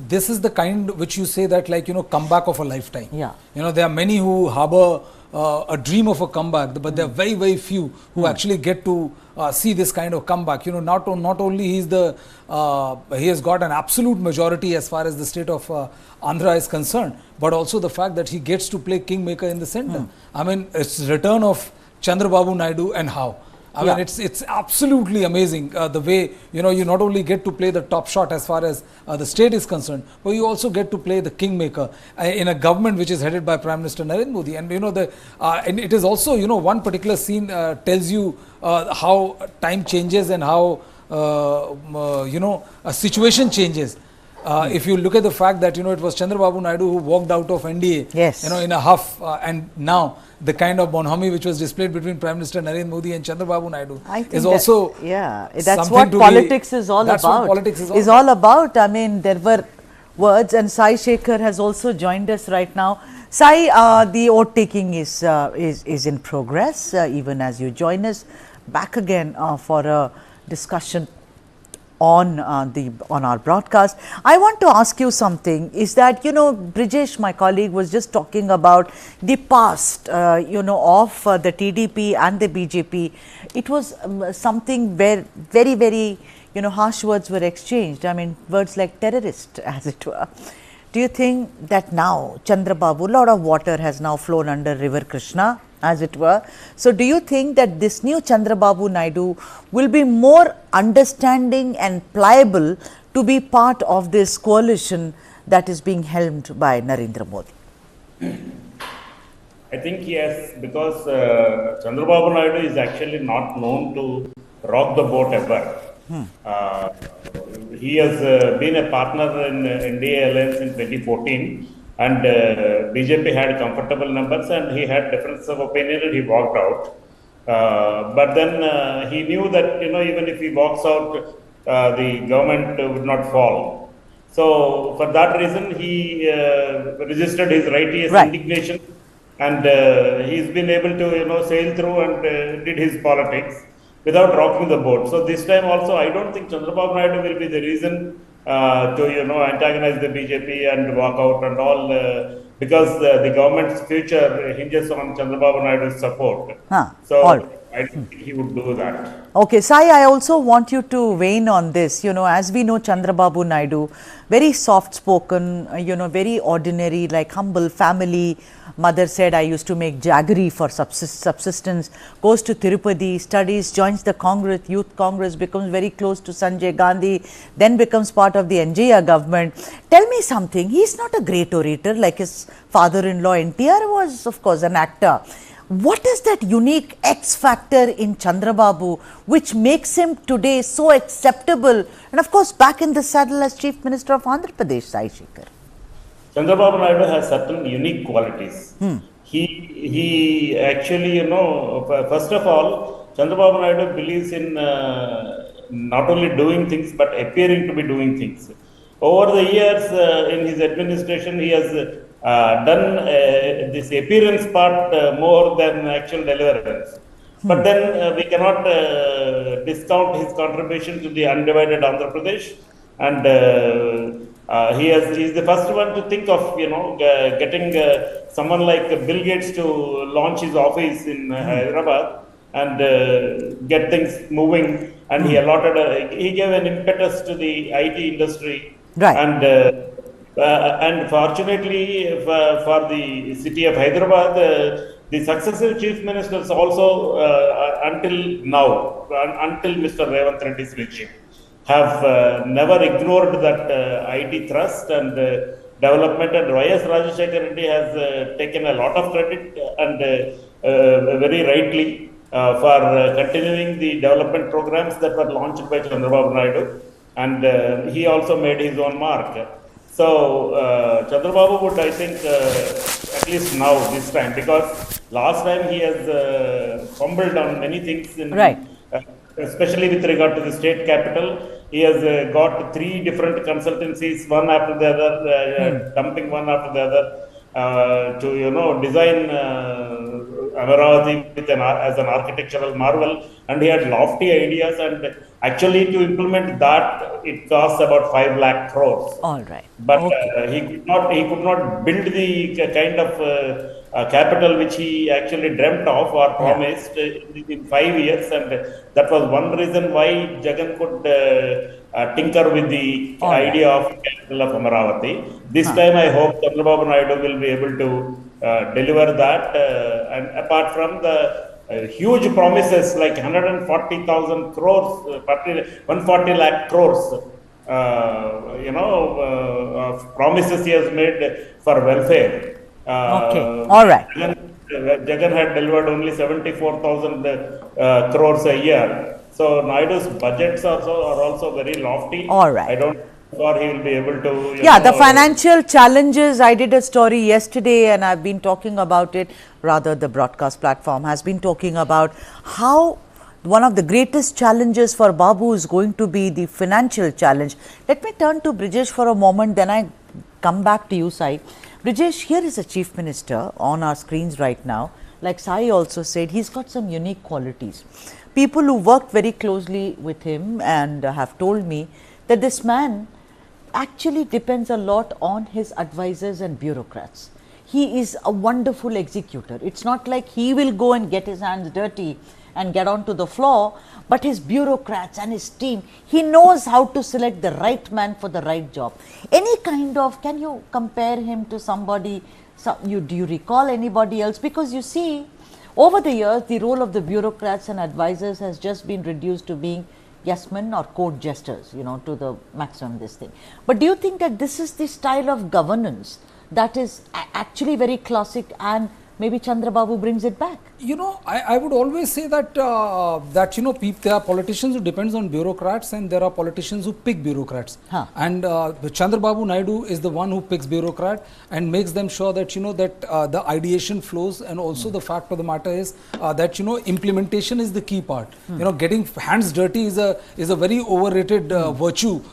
this is the kind which you say that comeback of a lifetime. There are many who harbor a dream of a comeback, but there are very, very few who actually get to see this kind of comeback. Not only he has got an absolute majority as far as the state of Andhra is concerned, but also the fact that he gets to play kingmaker in the center. It's return of Chandrababu Naidu and how. I mean, it's absolutely amazing the way, you not only get to play the top shot as far as the state is concerned, but you also get to play the kingmaker in a government which is headed by Prime Minister Narendra Modi. And and it is also, one particular scene tells you how time changes and how a situation changes. If you look at the fact that it was Chandrababu Naidu who walked out of NDA, in a huff, and now the kind of bonhomie which was displayed between Prime Minister Narendra Modi and Chandrababu Naidu is also that's what politics is all about. What politics is all about. I mean, there were words, and Sai Shekhar has also joined us right now. Sai, the oath taking is in progress. Even as you join us back again for a discussion on our broadcast. I want to ask you something, is that Brijesh, my colleague, was just talking about the past of the TDP and the BJP. It was something where very, very harsh words were exchanged. I mean, words like terrorist, as it were. Do you think that now Chandrababu, a lot of water has now flown under River Krishna, as it were. So do you think that this new Chandrababu Naidu will be more understanding and pliable to be part of this coalition that is being helmed by Narendra Modi? I think yes, because Chandrababu Naidu is actually not known to rock the boat ever. He has been a partner in NDA alliance in 2014. And BJP had comfortable numbers and he had difference of opinion and he walked out. But then he knew that, even if he walks out, the government would not fall. So for that reason, he registered his righteous indignation and he's been able to, sail through and did his politics without rocking the boat. So this time also, I don't think Chandrababu Naidu will be the reason to antagonize the BJP and walk out and all, because the government's future hinges on Chandrababu Naidu's support. So I don't think he would do that. Okay, Sai, I also want you to weigh in on this. As we know, Chandrababu Naidu, very soft spoken, very ordinary, like humble family. Mother said, I used to make jaggery for subsistence, goes to Tirupati, studies, joins the Congress, Youth Congress, becomes very close to Sanjay Gandhi, then becomes part of the NJA government. Tell me something, he's not a great orator like his father-in-law NTR was, of course, an actor. What is that unique X factor in Chandrababu which makes him today so acceptable and of course back in the saddle as Chief Minister of Andhra Pradesh, Sai Shekhar? Chandrababu Naidu has certain unique qualities. He actually, first of all, Chandrababu Naidu believes in not only doing things but appearing to be doing things. Over the years in his administration, he has done this appearance part more than actual deliverance. But then we cannot discount his contribution to the undivided Andhra Pradesh. And he is the first one to think of, getting someone like Bill Gates to launch his office in Hyderabad and get things moving. And he allotted, he gave an impetus to the IT industry. And fortunately for the city of Hyderabad, the successive chief ministers also until now, until Mr. Revanth Reddy's regime, have never ignored that IT thrust and development, and Y.S. Rajashekar Reddy has taken a lot of credit and very rightly for continuing the development programs that were launched by Chandrababu Naidu, and he also made his own mark. So Chandrababu would, I think, at least now, this time, because last time he has fumbled on many things, especially with regard to the state capital. He has got 3 different consultancies, one after the other, dumping one after the other, to design Amaravati as an architectural marvel, and he had lofty ideas, and actually to implement that it costs about 5 lakh crores. All right. But he could not build the kind of capital which he actually dreamt of or promised in 5 years, and that was one reason why Jagan could tinker with the idea of capital of Amaravati. This time I hope Chandrababu Naidu will be able to deliver that, and apart from the huge promises like 140,000 crores, 140 lakh crores, promises he has made for welfare. Okay, all right. Jagan had delivered only 74,000 crores a year. So Naidu's budgets are also very lofty. All right. I don't know he will be able to. The financial challenges. I did a story yesterday and I've been talking about it. Rather, the broadcast platform has been talking about how one of the greatest challenges for Babu is going to be the financial challenge. Let me turn to Brijesh for a moment, then I come back to you, Sai. Brijesh, here is a chief minister on our screens right now. Like Sai also said, he's got some unique qualities. People who worked very closely with him and have told me that this man actually depends a lot on his advisors and bureaucrats. He is a wonderful executor. It's not like he will go and get his hands dirty and get onto the floor, but his bureaucrats and his team, he knows how to select the right man for the right job. Any kind of, can you compare him to somebody, do you recall anybody else? Because you see, over the years, the role of the bureaucrats and advisors has just been reduced to being yes men or court jesters, to the maximum this thing. But do you think that this is the style of governance that is actually very classic and maybe Chandrababu brings it back? I would always say that, there are politicians who depends on bureaucrats and there are politicians who pick bureaucrats. And Chandrababu Naidu is the one who picks bureaucrat and makes them sure that, that the ideation flows, and also the fact of the matter is that, implementation is the key part. Getting hands dirty is a very overrated virtue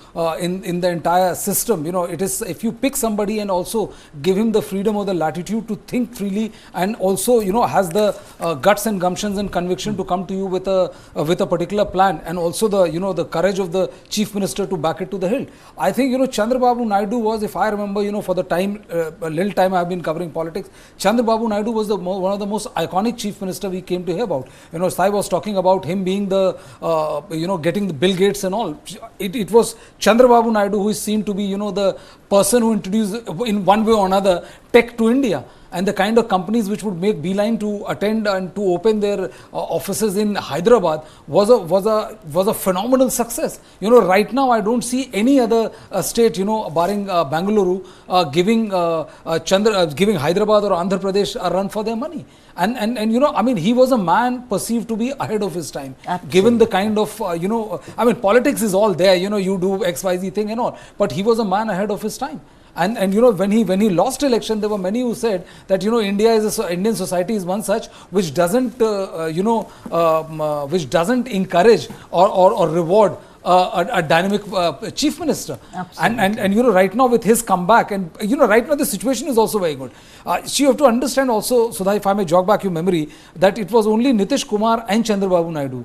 in the entire system. It is, if you pick somebody and also give him the freedom or the latitude to think freely, and also, has the guts and gumptions and conviction to come to you with a particular plan, and also the the courage of the chief minister to back it to the hill. I think Chandrababu Naidu was, if I remember, for the time a little time I have been covering politics, Chandrababu Naidu was one of the most iconic chief minister we came to hear about. Sai was talking about him being the getting the Bill Gates and all. It was Chandrababu Naidu who is seen to be the person who introduced in one way or another tech to India. And the kind of companies which would make beeline to attend and to open their offices in Hyderabad was a phenomenal success. Right now I don't see any other state, barring Bangalore, giving Hyderabad or Andhra Pradesh a run for their money. And he was a man perceived to be ahead of his time. Absolutely. Given the kind of, politics is all there, you do XYZ thing and all, but he was a man ahead of his time. And when he lost election, there were many who said that Indian society is one such which doesn't encourage or reward a dynamic chief minister. Absolutely. And right now with his comeback, and right now the situation is also very good. So you have to understand also, Sudha, if I may jog back your memory, that it was only Nitish Kumar and Chandrababu Naidu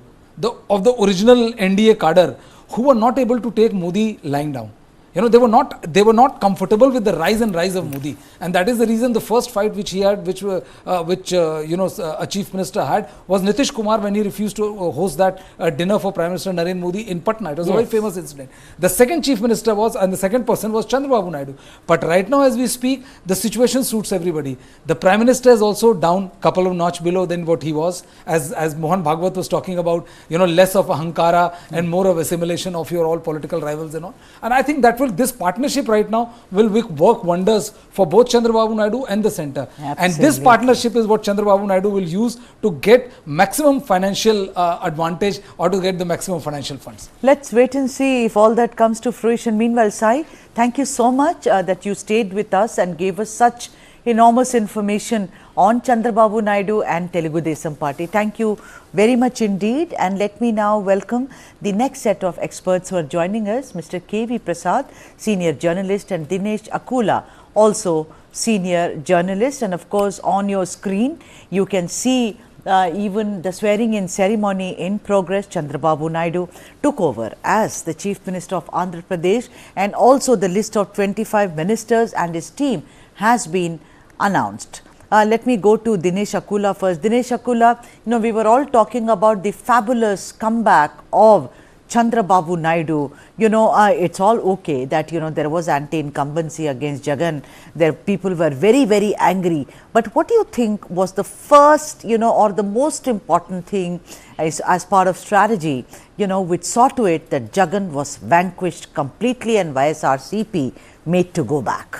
of the original NDA cadre who were not able to take Modi lying down. They were not comfortable with the rise of Modi, and that is the reason the first fight which he had, which a chief minister had, was Nitish Kumar when he refused to host that dinner for Prime Minister Narendra Modi in Patna. It was a very famous incident. The second chief minister was, and the second person was Chandrababu Naidu. But right now as we speak, the situation suits everybody. The Prime Minister is also down couple of notch below than what he was, as Mohan Bhagwat was talking about, less of ahankara and more of assimilation of your all political rivals and all. And I think that this partnership right now will work wonders for both Chandrababu Naidu and the centre. Absolutely. And this partnership is what Chandrababu Naidu will use to get maximum financial advantage, or to get the maximum financial funds. Let's wait and see if all that comes to fruition. Meanwhile, Sai, thank you so much that you stayed with us and gave us such enormous information on Chandrababu Naidu and Telugu Desam Party. Thank you very much indeed. And let me now welcome the next set of experts who are joining us, Mr. K.V. Prasad, senior journalist, and Dinesh Akula, also senior journalist. And of course, on your screen, you can see even the swearing in ceremony in progress. Chandrababu Naidu took over as the Chief Minister of Andhra Pradesh, and also the list of 25 ministers and his team has been announced. Let me go to Dinesh Akula first. Dinesh Akula, we were all talking about the fabulous comeback of Chandrababu Naidu, it's all okay that, there was anti-incumbency against Jagan. There people were very, very angry. But what do you think was the first, or the most important thing as part of strategy, which saw to it that Jagan was vanquished completely and YSRCP made to go back?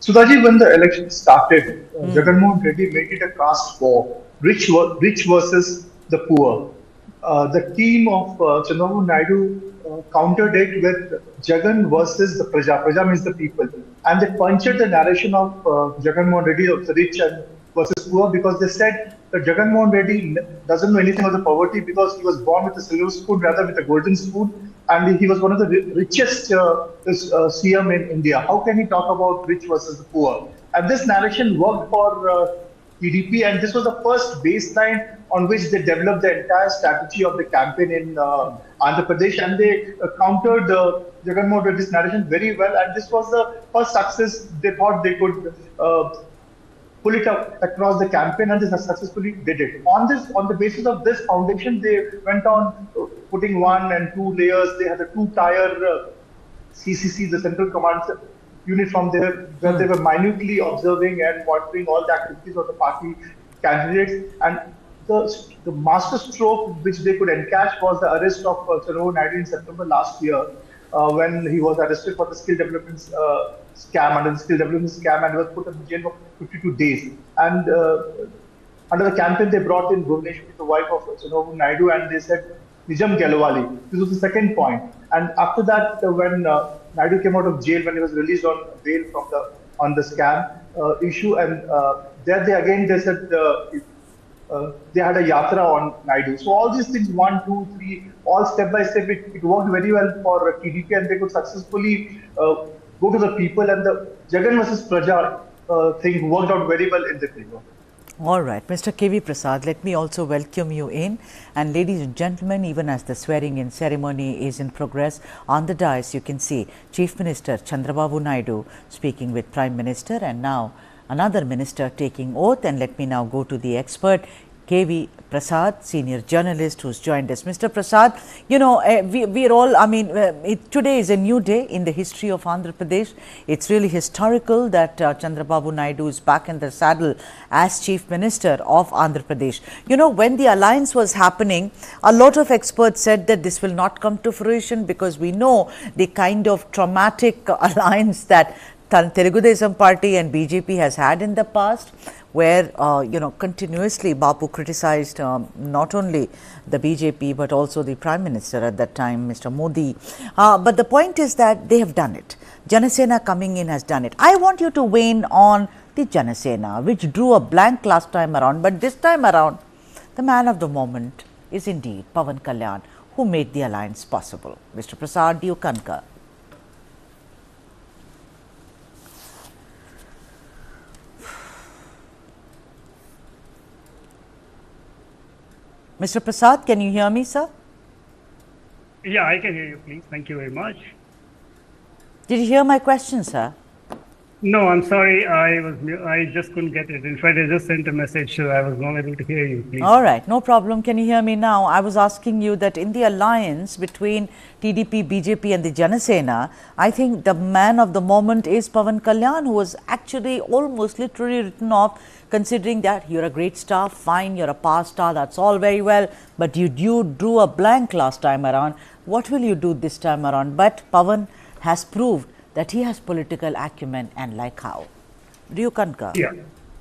Sudhaji, when the election started, Jagan Mohan Reddy made it a caste war, rich versus the poor. The team of Chandrababu Naidu countered it with Jagan versus the Praja. Praja means the people. And they punctured the narration of Jagan Mohan Reddy of the rich and versus poor, because they said that Jagan Mohan Reddy doesn't know anything about the poverty because he was born with a silver spoon rather with a golden spoon. And he was one of the richest CM in India. How can he talk about rich versus the poor? And this narration worked for TDP, and this was the first baseline on which they developed the entire strategy of the campaign in Andhra Pradesh, and they countered Jagan Mohan Reddy's narration very well, and this was the first success they thought they could pull it up across the campaign, and they successfully did it. On the basis of this foundation, they went on putting 1 and 2 layers. They had a 2-tier CCC, the Central Command unit from there, where they were minutely observing and monitoring all the activities of the party candidates. And the master stroke which they could encash was the arrest of Chandrababu Naidu in September last year, when he was arrested for the skill development scam, under the skill development scam, and was put in jail for 52 days. And under the campaign, they brought in Bhubaneswari, the wife of Chandrababu Naidu, and they said, Nijam Gelwali. This was the second point. And after that, when Naidu came out of jail, when he was released on bail on the scam issue, and there they said they had a yatra on Naidu. So all these things, 1, 2, 3, all step by step, it worked very well for TDP, and they could successfully go to the people, and the Jagan versus Praja thing worked out very well in the favor. All right, Mr. KV Prasad, let me also welcome you in. And ladies and gentlemen, even as the swearing-in ceremony is in progress, on the dais you can see Chief Minister Chandrababu Naidu speaking with Prime Minister, and now another minister taking oath. And let me now go to the expert, KV Prasad, senior journalist who's joined us. Mr. Prasad, we're all, today is a new day in the history of Andhra Pradesh. It's really historical that Chandrababu Naidu is back in the saddle as Chief Minister of Andhra Pradesh. When the alliance was happening, a lot of experts said that this will not come to fruition because we know the kind of traumatic alliance that Telugu Desam Party and BJP has had in the past, where continuously Bapu criticized not only the BJP but also the Prime Minister at that time, Mr. Modi. But the point is that they have done it. Jana Sena coming in has done it. I want you to weigh in on the Jana Sena, which drew a blank last time around, but this time around the man of the moment is indeed Pawan Kalyan, who made the alliance possible. Mr. Prasad, do you concur? Mr. Prasad, can you hear me, sir? Yeah, I can hear you, please. Thank you very much. Did you hear my question, sir? No, I'm sorry. I just couldn't get it. In fact, I just sent a message, so I was not able to hear you, please. All right, no problem. Can you hear me now? I was asking you that in the alliance between TDP, BJP and the Jana Sena, I think the man of the moment is Pawan Kalyan, who was actually almost literally written off, considering that you're a great star, fine, you're a past star, that's all very well, but you drew a blank last time around. What will you do this time around? But Pawan has proved that he has political acumen, and like how. Do you concur? Yeah.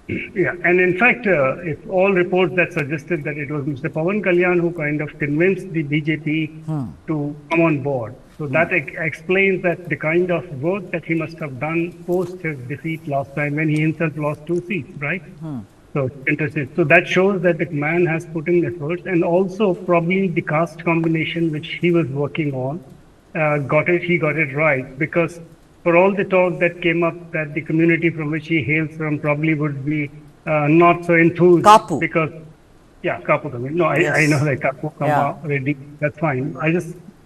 Yeah, and in fact, if all reports that suggested that it was Mr. Pawan Kalyan who kind of convinced the BJP to come on board. So that explains that the kind of work that he must have done post his defeat last time, when he himself lost 2 seats, right? So interesting. So that shows that the man has put in efforts, and also probably the caste combination which he was working on, he got it right, because for all the talk that came up that the community from which he hails from probably would be not so enthused. Kapu. Because, yeah, Kapu community. No, I know that Kapu, Reddy, that's fine.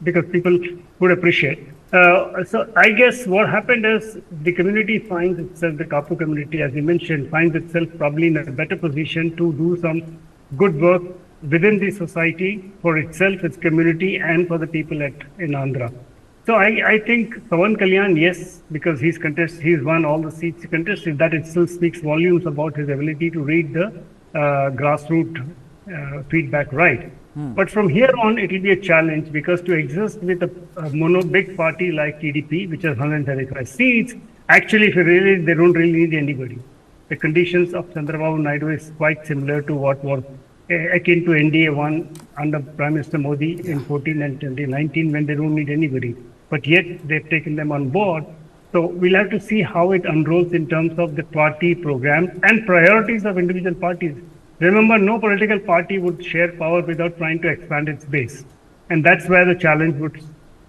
Because people would appreciate. So I guess what happened is the community finds itself, the Kapu community, as you mentioned, finds itself probably in a better position to do some good work within the society, for itself, its community, and for the people in Andhra. So I think Pawan Kalyan, yes, because he's won all the seats he contested, that it still speaks volumes about his ability to read the grassroots feedback right. But from here on, it will be a challenge, because to exist with a big party like TDP, which has 135 seats, actually, if you really, they don't really need anybody. The conditions of Chandrababu Naidu is quite similar to what was akin to NDA one under Prime Minister Modi in 14 and 2019, when they don't need anybody. But yet they've taken them on board. So we'll have to see how it unrolls in terms of the party programs and priorities of individual parties. Remember, no political party would share power without trying to expand its base. And that's where the challenge would.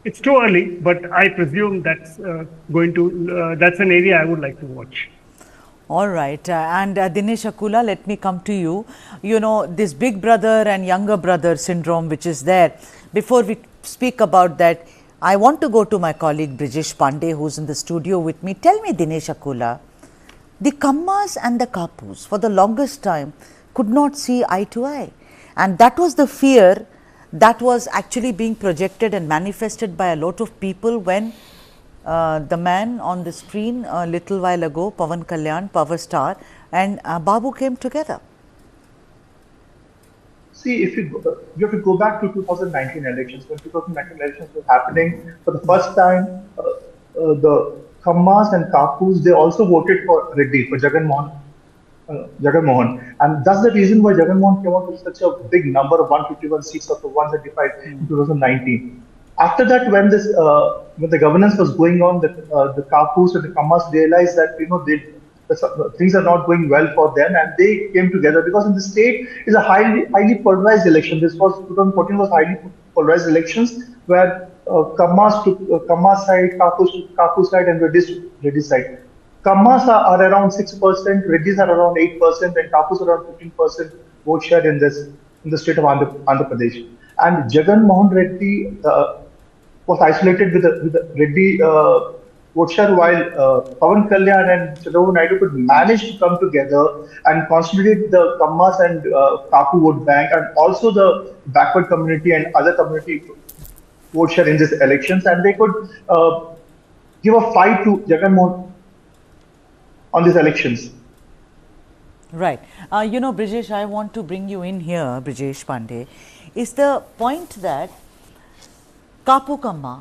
It's too early, but I presume that's that's an area I would like to watch. All right, and Dinesh Akula, let me come to you. You know, this big brother and younger brother syndrome which is there. Before we speak about that, I want to go to my colleague Brijesh Pandey, who's in the studio with me. Tell me, Dinesh Akula, the Kammas and the Kapus for the longest time could not see eye to eye, and that was the fear that was actually being projected and manifested by a lot of people when the man on the screen a little while ago, Pawan Kalyan, Power Star, and Babu came together. See, if you have to go back to 2019 elections. When 2019 elections were happening, for the first time, the Kammas and Kapus, they also voted for Reddy, for Jagan Mohan. And that's the reason why Jagan Mohan came out with such a big number of 151 seats of 135 in 2019. After that, when the governance was going on, the Kapus and the Kammas realized that things are not going well for them, and they came together, because in the state is a highly polarized election. 2014 was highly polarized elections where Kammas took Kammas side, Kapus took Kapus side, and Reddy side. Kammas are around 6%, Reddys are around 8%, and Kapus around 15% vote share in the state of Andhra Pradesh. And Jagan Mohan Reddy was isolated with the Reddy vote share, while Pawan Kalyan and Chandrababu Naidu could manage to come together and consolidate the Kammas and Kapu vote bank, and also the backward community and other community vote share in these elections, and they could give a fight to Jagan Mohan on these elections. Right. Brijesh, I want to bring you in here, Brijesh Pandey, is the point that Kapu Kamma,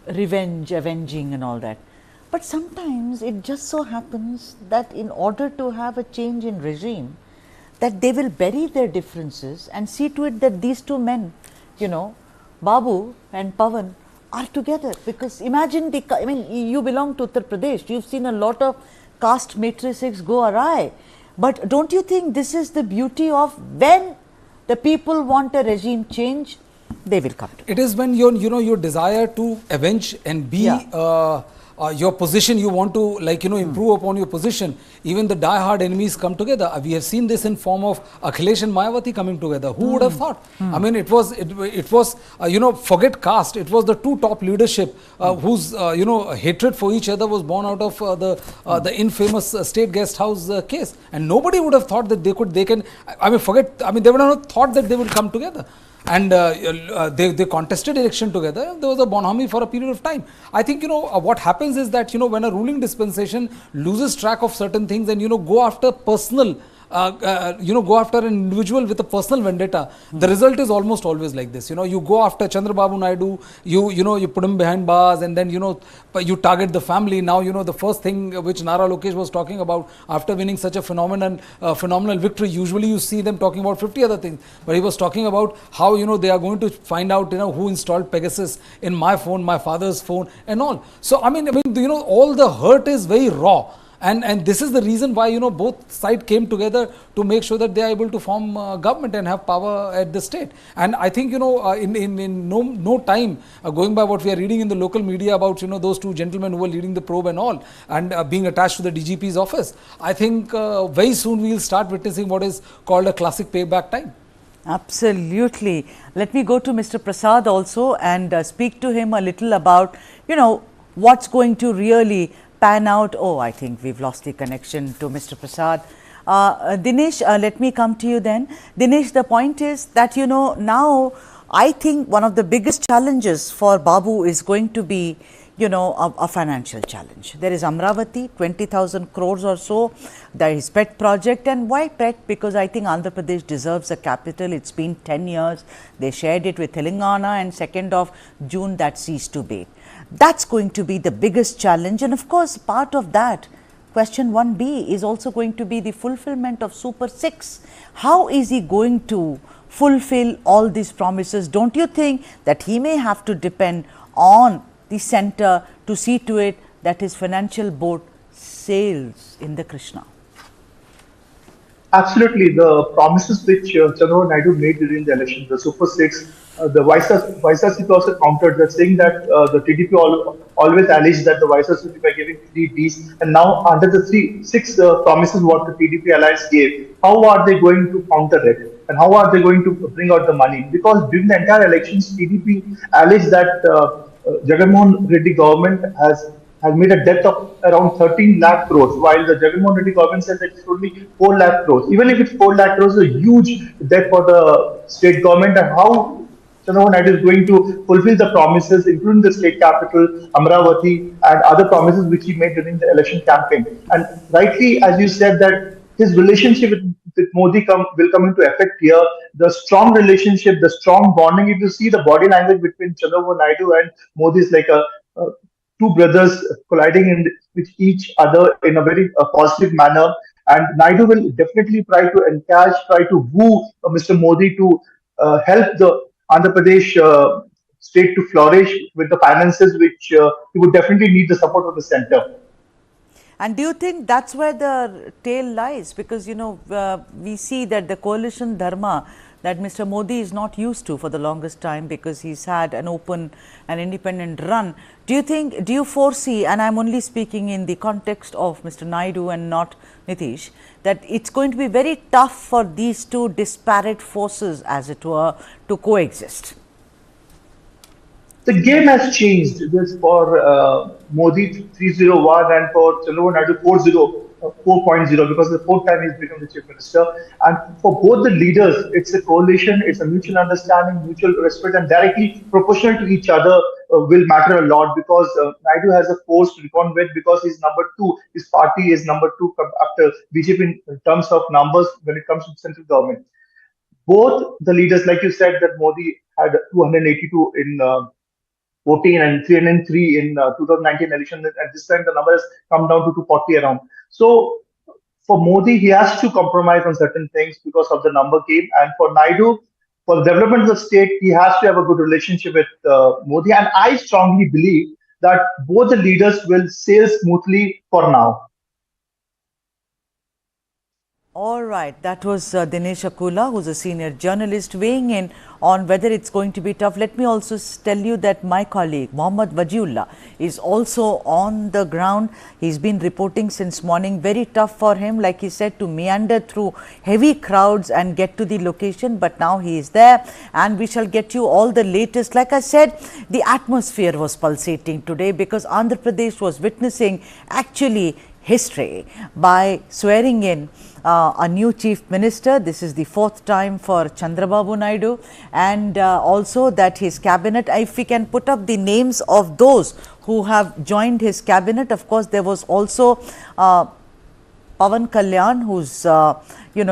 avenging and all that. But sometimes it just so happens that in order to have a change in regime, that they will bury their differences and see to it that these two men, Babu and Pawan, are together. Because imagine, you belong to Uttar Pradesh, you've seen a lot of caste matrices go awry. But don't you think this is the beauty of when the people want a regime change, they will come to it. Is when your desire to avenge and be your position, you want to improve upon your position. Even the die-hard enemies come together. We have seen this in form of Akhilesh and Mayawati coming together. Who would have thought? I mean, it was forget caste. It was the two top leadership whose hatred for each other was born out of the infamous state guest house case. And nobody would have thought that they would not have thought that they would come together. And they contested election together. There was a bonhomie for a period of time. I think what happens is that when a ruling dispensation loses track of certain things and go after personal go after an individual with a personal vendetta, the result is almost always like this. You go after Chandrababu Naidu, you put him behind bars, and then you target the family. Now the first thing which Nara Lokesh was talking about after winning such a phenomenal victory, usually you see them talking about 50 other things, but he was talking about how they are going to find out who installed Pegasus in my phone, my father's phone, and all. So I mean all the hurt is very raw. And this is the reason why both sides came together to make sure that they are able to form government and have power at the state. And I think in no time, going by what we are reading in the local media about those two gentlemen who were leading the probe and all, and being attached to the DGP's office, I think very soon we will start witnessing what is called a classic payback time. Absolutely. Let me go to Mr. Prasad also and speak to him a little about what's going to really pan out. Oh, I think we've lost the connection to Mr. Prasad. Dinesh, let me come to you then. Dinesh, the point is that, now I think one of the biggest challenges for Babu is going to be, a financial challenge. There is Amaravati, 20,000 crores or so, that is pet project. And why pet? Because I think Andhra Pradesh deserves a capital. It's been 10 years. They shared it with Telangana, and 2nd of June that ceased to be. That's going to be the biggest challenge. And of course, part of that, question 1B, is also going to be the fulfillment of Super 6. How is he going to fulfill all these promises? Don't you think that he may have to depend on the centre to see to it that his financial boat sails in the Krishna? Absolutely. The promises which Chandrababu Naidu made during the election, the Super 6, the Vice Chancellor also countered that, saying that the TDP always alleged that the Vice Chancellor by giving 3 Ds, and now under the 6 promises what the TDP alliance gave, how are they going to counter it? And how are they going to bring out the money? Because during the entire elections, TDP alleged that Jagannath Reddy government has made a debt of around 13 lakh crores, while the Jagannath Reddy government said that it's only 4 lakh crores. Even if it's 4 lakh crores, it's a huge debt for the state government. And how Chandrababu Naidu is going to fulfill the promises, including the state capital, Amaravati, and other promises which he made during the election campaign. And rightly, as you said, that his relationship with Modi will come into effect here. The strong relationship, the strong bonding, if you see the body language between Chandrababu Naidu and Modi, is like a two brothers colliding with each other in a very positive manner. And Naidu will definitely try to encourage, try to woo Mr. Modi to help the Andhra Pradesh state to flourish with the finances, which he would definitely need the support of the centre. And do you think that's where the tail lies? Because, we see that the coalition dharma that Mr. Modi is not used to for the longest time, because he's had an open and independent run. Do you foresee, and I'm only speaking in the context of Mr. Naidu and not Nitish, that it's going to be very tough for these two disparate forces, as it were, to coexist? The game has changed. This for Modi 301 and for Chandrababu Naidu 4.0, because the 4th time he's become the chief minister. And for both the leaders, it's a coalition, it's a mutual understanding, mutual respect, and directly proportional to each other will matter a lot, because Naidu has a force to reckon with, because he's number 2. His party is number 2 after BJP in terms of numbers when it comes to central government. Both the leaders, like you said, that Modi had 282 in 14 and 303 in 2019 election. At this time, the number has come down to 240 around. So for Modi, he has to compromise on certain things because of the number game. And for Naidu, for the development of the state, he has to have a good relationship with Modi. And I strongly believe that both the leaders will sail smoothly for now. All right, that was Dinesh Akula, who's a senior journalist, weighing in on whether it's going to be tough. Let me also tell you that my colleague Mohammad Wajiullah is also on the ground. He's been reporting since morning. Very tough for him, like he said, to meander through heavy crowds and get to the location, but now he is there and we shall get you all the latest. Like I said, the atmosphere was pulsating today because Andhra Pradesh was witnessing actually history by swearing in a new chief minister. This is the 4th time for Chandrababu Naidu, and also that his cabinet, if we can put up the names of those who have joined his cabinet. Of course, there was also Pawan Kalyan, who's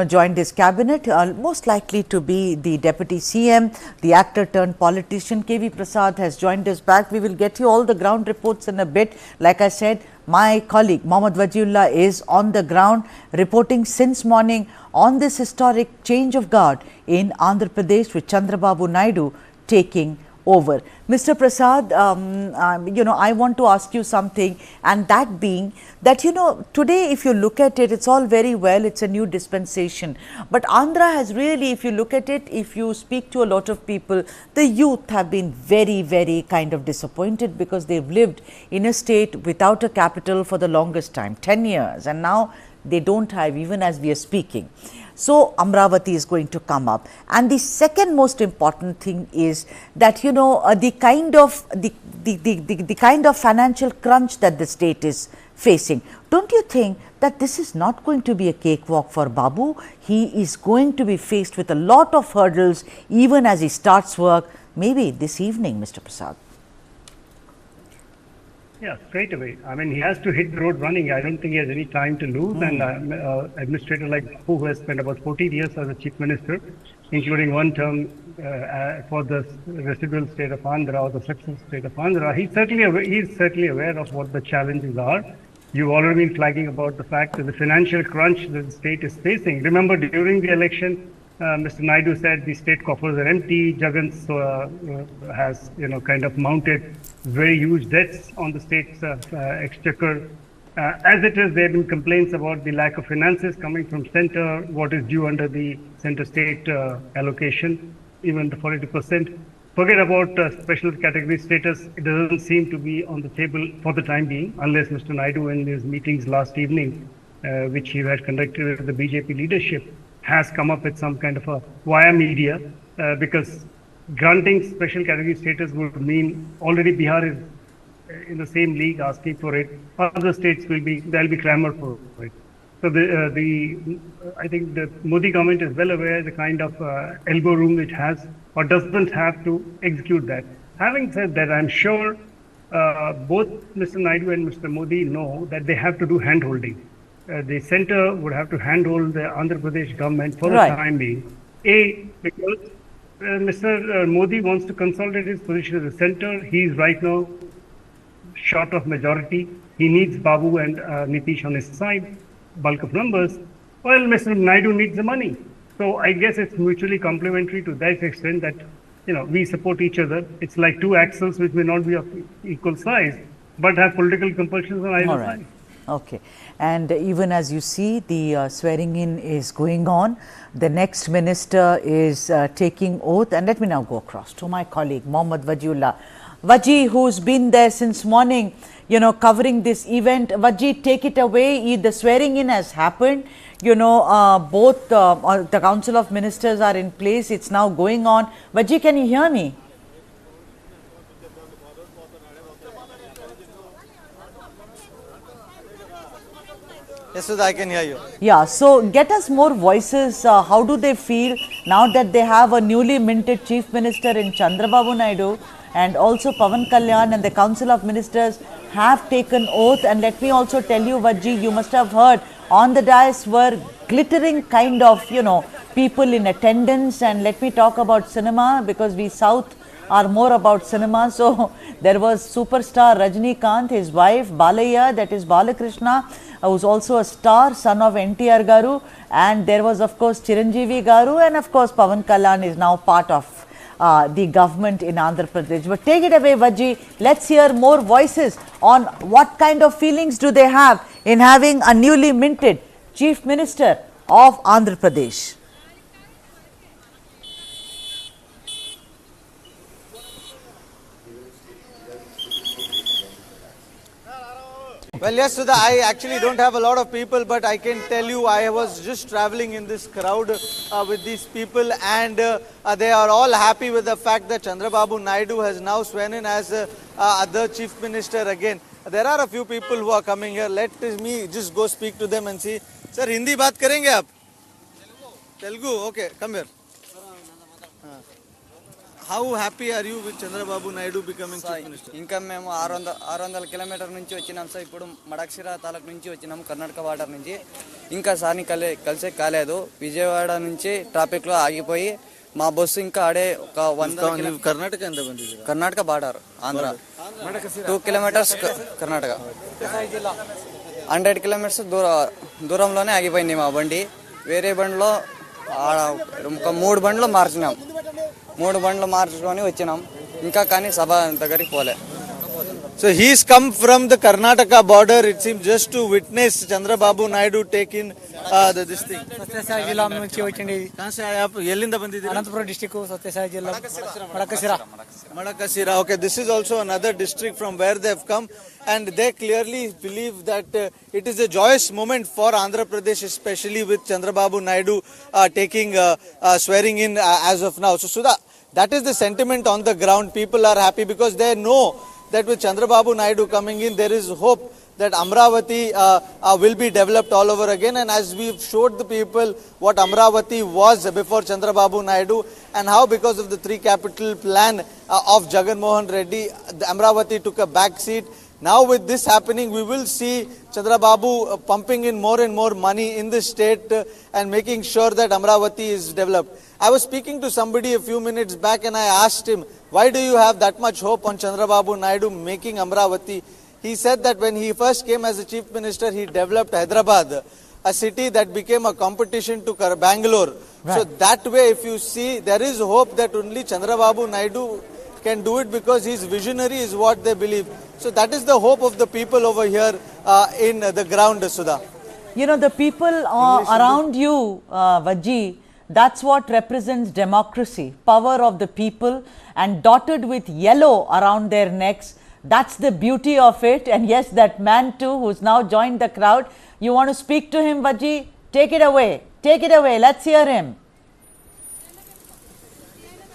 joined his cabinet, most likely to be the deputy CM. The actor turned politician KV Prasad has joined us back. We will get you all the ground reports in a bit. Like I said, my colleague Mohammad Wajiullah is on the ground reporting since morning on this historic change of guard in Andhra Pradesh with Chandrababu Naidu taking over. Mr. Prasad, I want to ask you something, and that being that, today if you look at it, it's all very well, it's a new dispensation. But Andhra has really, if you look at it, if you speak to a lot of people, the youth have been very, very kind of disappointed because they've lived in a state without a capital for the longest time, 10 years, and now they don't have, even as we are speaking. So Amaravati is going to come up, and the second most important thing is that the kind of financial crunch that the state is facing. don't you think that this is not going to be a cakewalk for Babu? He is going to be faced with a lot of hurdles even as he starts work, maybe this evening, Mr. Prasad. Yeah, straight away. I mean, he has to hit the road running. I don't think he has any time to lose. And administrator like Babu, who has spent about 14 years as a chief minister, including one term for the residual state of Andhra or the successor state of Andhra, he's certainly aware of what the challenges are. You've already been flagging about the fact that the financial crunch that the state is facing. Remember, during the election, Mr. Naidu said the state coffers are empty. Jagan has, kind of mounted very huge debts on the state's exchequer. As it is, there have been complaints about the lack of finances coming from center, what is due under the center-state allocation, even the 42%. Forget about special category status. It doesn't seem to be on the table for the time being, unless Mr. Naidu in his meetings last evening, which he had conducted with the BJP leadership, has come up with some kind of a via media, because granting special category status would mean already Bihar is in the same league asking for it. Other states there'll be clamor for it. So I think the Modi government is well aware the kind of elbow room it has or doesn't have to execute that. Having said that, I'm sure both Mr. Naidu and Mr. Modi know that they have to do hand-holding. The center would have to handhold the Andhra Pradesh government for the time being. Because Mr. Modi wants to consolidate his position as a center. He is right now short of majority. He needs Babu and Nitish on his side, bulk of numbers, while Mr. Naidu needs the money. So I guess it's mutually complementary to that extent that, we support each other. It's like two axles which may not be of equal size, but have political compulsions on either side. Okay. And even as you see, the swearing in is going on. The next minister is taking oath. And let me now go across to my colleague, Mohammad Wajiullah. Waji, who's been there since morning, covering this event. Waji, take it away. The swearing in has happened. Both the Council of Ministers are in place. It's now going on. Waji, can you hear me? Yes, Sudha, I can hear you. Yeah, so get us more voices. How do they feel now that they have a newly minted Chief Minister in Chandrababu Naidu, and also Pawan Kalyan and the Council of Ministers have taken oath? And let me also tell you, Vaji, you must have heard on the dais were glittering kind of, people in attendance. And let me talk about cinema, because we South are more about cinema. So there was superstar Rajnikant, his wife Balayya, that is Balakrishna, who's also a star, son of NTR Garu, and there was of course Chiranjeevi Garu, and of course Pawan Kalyan is now part of the government in Andhra Pradesh. But take it away, Vaji. Let's hear more voices on what kind of feelings do they have in having a newly minted Chief Minister of Andhra Pradesh. Well, yes, Sudha, I actually don't have a lot of people, but I can tell you I was just traveling in this crowd with these people, and they are all happy with the fact that Chandrababu Naidu has now sworn in as the Chief Minister again. There are a few people who are coming here. Let me just go speak to them and see. Sir, Hindi baat karenge aap? Telugu? Okay, come here. How happy are you with Chandrababu Naidu becoming Chief Minister? ఇంకా మేము 600 kilometre నుంచి వచ్చినాం sir. ఇప్పుడు మడక్సిరా తాలూకు నుంచి వచ్చినాం, Karnataka border నుంచి. ఇంకా సార్ని కలిసే కాలేదు. విజయవాడ నుంచి ట్రాఫిక్ లో ఆగిపోయి మా బస్సు ఇంకా ఆడే ఒక 100 కర్ణాటక ఎంత బండి? Karnataka border Andhra 2 kilometres Karnataka 100 kilometres దూరంలోనే ఆగిపోయింది మా బండి. వేరే బండిలో ఒక 3 బండ్లు మార్చినాం. 3 బండ్లు మార్చుకొని వచ్చినాం, ఇంకా కానీ సభ దగ్గరికి పోలే. So he's come from the Karnataka border, it seems, just to witness Chandrababu Naidu take in this thing. Sathya Sai జిల్లా నుంచి వచ్చింది. कहां से आए आप? ఎల్లింద బందిది? అనంతపురం డిస్ట్రిక్ట్, సత్యసాయి జిల్లా, Madakasira. Okay, this is also another district from where they have come, and they clearly believe that it is a joyous moment for Andhra Pradesh, especially with Chandrababu Naidu taking swearing in as of now. So Sudha, that is the sentiment on the ground. People are happy because they know that with Chandrababu Naidu coming in, there is hope that Amaravati will be developed all over again. And as we've showed the people what Amaravati was before Chandrababu Naidu, and how because of the 3 capital plan of Jagan Mohan Reddy, the Amaravati took a back seat. Now with this happening, we will see Chandrababu pumping in more and more money in the state and making sure that Amaravati is developed. I was speaking to somebody a few minutes back and I asked him, why do you have that much hope on Chandrababu Naidu making Amaravati? He said that when he first came as a chief minister, he developed Hyderabad, a city that became a competition to Bangalore. Right. So that way, if you see, there is hope that only Chandrababu Naidu can do it because he's visionary is what they believe. So that is the hope of the people over here in the ground, Sudha. You know, the people around you, Vajji, that's what represents democracy, power of the people, and dotted with yellow around their necks. That's the beauty of it. And yes, that man too, who's now joined the crowd. You want to speak to him, Vajji? Take it away. Take it away. Let's hear him.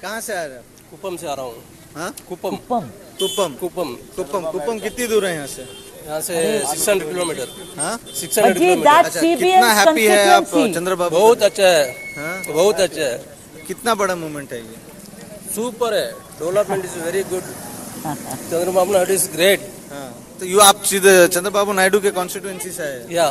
कहाँ से आ रहे हो? कुपम से आ रहा हूँ. हाँ? कुपम. कुपम कितनी दूर है यहाँ से? यहाँ से 600 किलोमीटर. हाँ? 600 किलोमीटर. अच्छा, कितना हैप्पी है आप चंद्रबाबू? बहुत अच्छा है. बहुत अच्छा है. कितना बड़ा मूवमेंट है ये? सुपर है. Development is very good. Chandrababu Naidu is great. तो यू आप सीधे चंद्रबाबू नायडू के कॉन्स्टिट्यूएंसी से है? या.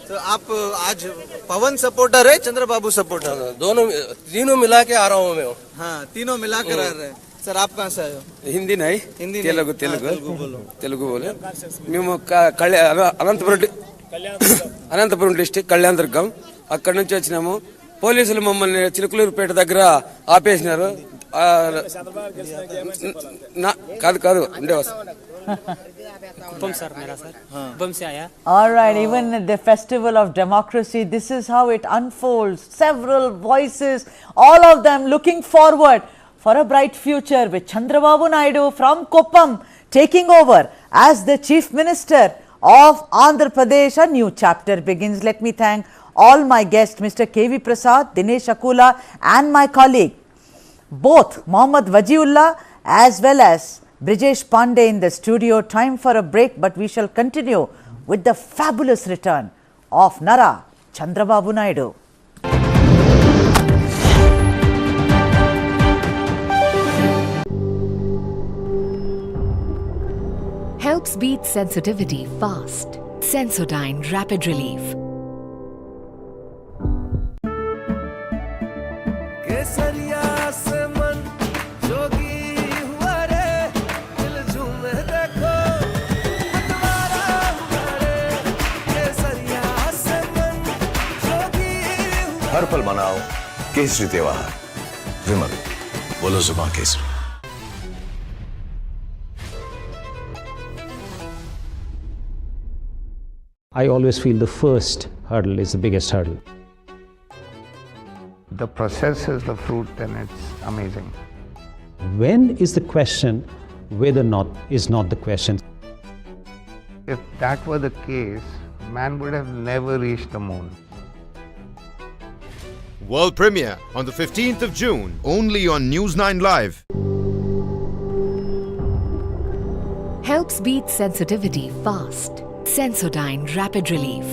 तो आप आज पवन सपोर्टर है, चंद्रबाबू सपोर्टर? दोनों तीनों मिला के आ रहा हूँ मैं. हाँ, तीनों मिला कर आ रहे हैं. सर आप कहाँ से आए हो? हिंदी नहीं, हिंदी तेलुगु. తెలుగు बोले. మేము అనంతపురం డిస్ట్రిక్ట్ కళ్యాణదుర్గం. అక్కడి నుంచి వచ్చినాము. పోలీసులు మమ్మల్ని చిలుకలూరుపేట దగ్గర ఆపేసినారు. కాదు ఉండే వస్తా. कुपम सर मेरा सर. कुपम से आया. All right, even at the festival of democracy, this is how it unfolds. Several voices, all of them looking forward for a bright future with Chandrababu Naidu from Kuppam taking over as the Chief Minister of Andhra Pradesh. A new chapter begins. Let me thank all my guests, Mr. K.V. Prasad, Dinesh Akula and my colleague, both Mohammad Wajiullah as well as Brijesh Pandey in the studio. Time for a break, but we shall continue with the fabulous return of Nara Chandrababu Naidu. Helps beat sensitivity fast. Sensodyne Rapid Relief. हर पल मनाओ केसरी त्योहार. विमल बोलो जुबान Kesari. I always feel the first hurdle is the biggest hurdle. The process is the fruit, then it's amazing. When is the question, whether not is not the question. If that were the case, man would have never reached the moon. World premiere on the 15th of June, only on News9 Live. Helps beat sensitivity fast. Sensodyne Rapid Relief.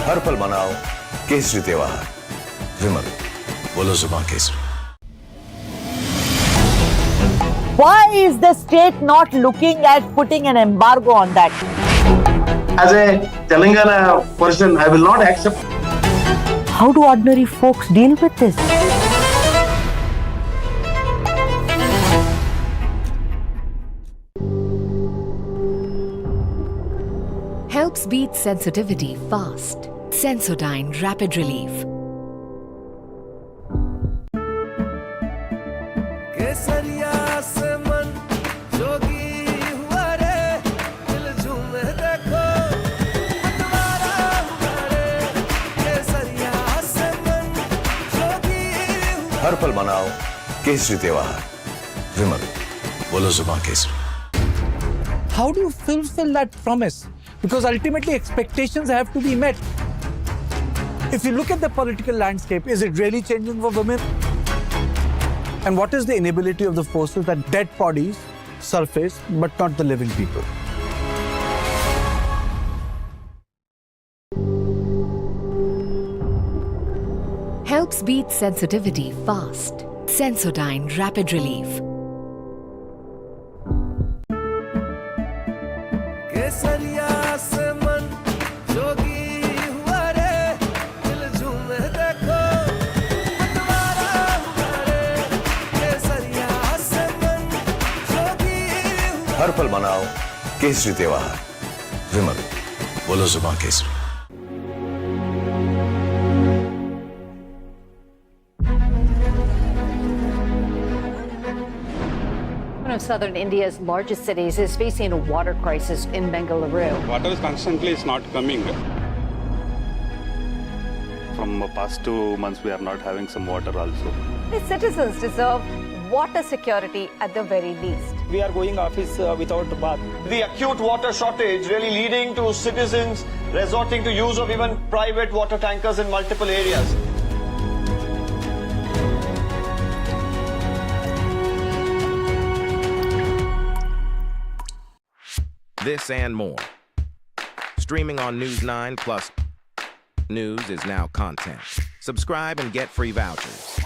हर पल मनाओ केसरी त्योहार. विमल बोलो जुबान Kesari. Why is the state not looking at putting an embargo on that? As a Telangana person, I will not accept. How do ordinary folks deal with this? Helps beat sensitivity fast. Sensodyne Rapid Relief. हर पल मनाओ केसरी त्योहार. विमल बोलो जुबान Kesari. how do you fulfill that promise? Because ultimately expectations have to be met. If you look at the political landscape, is it really changing for women? And what is the inability of the forces that dead bodies surface, but not the living people? Helps beat sensitivity fast. Sensodyne Rapid Relief. हर पल मनाओ केसरी त्योहार विमल बोलो जुबां Kesari One of southern India's largest cities is facing a water crisis in Bengaluru. Water is constantly not coming. From the past 2 months, we are not having some water also. The citizens deserve water security at the very least. We are going office without bath. The acute water shortage really leading to citizens resorting to use of even private water tankers in multiple areas. This and more. Streaming on News9 Plus. News is now content. Subscribe and get free vouchers.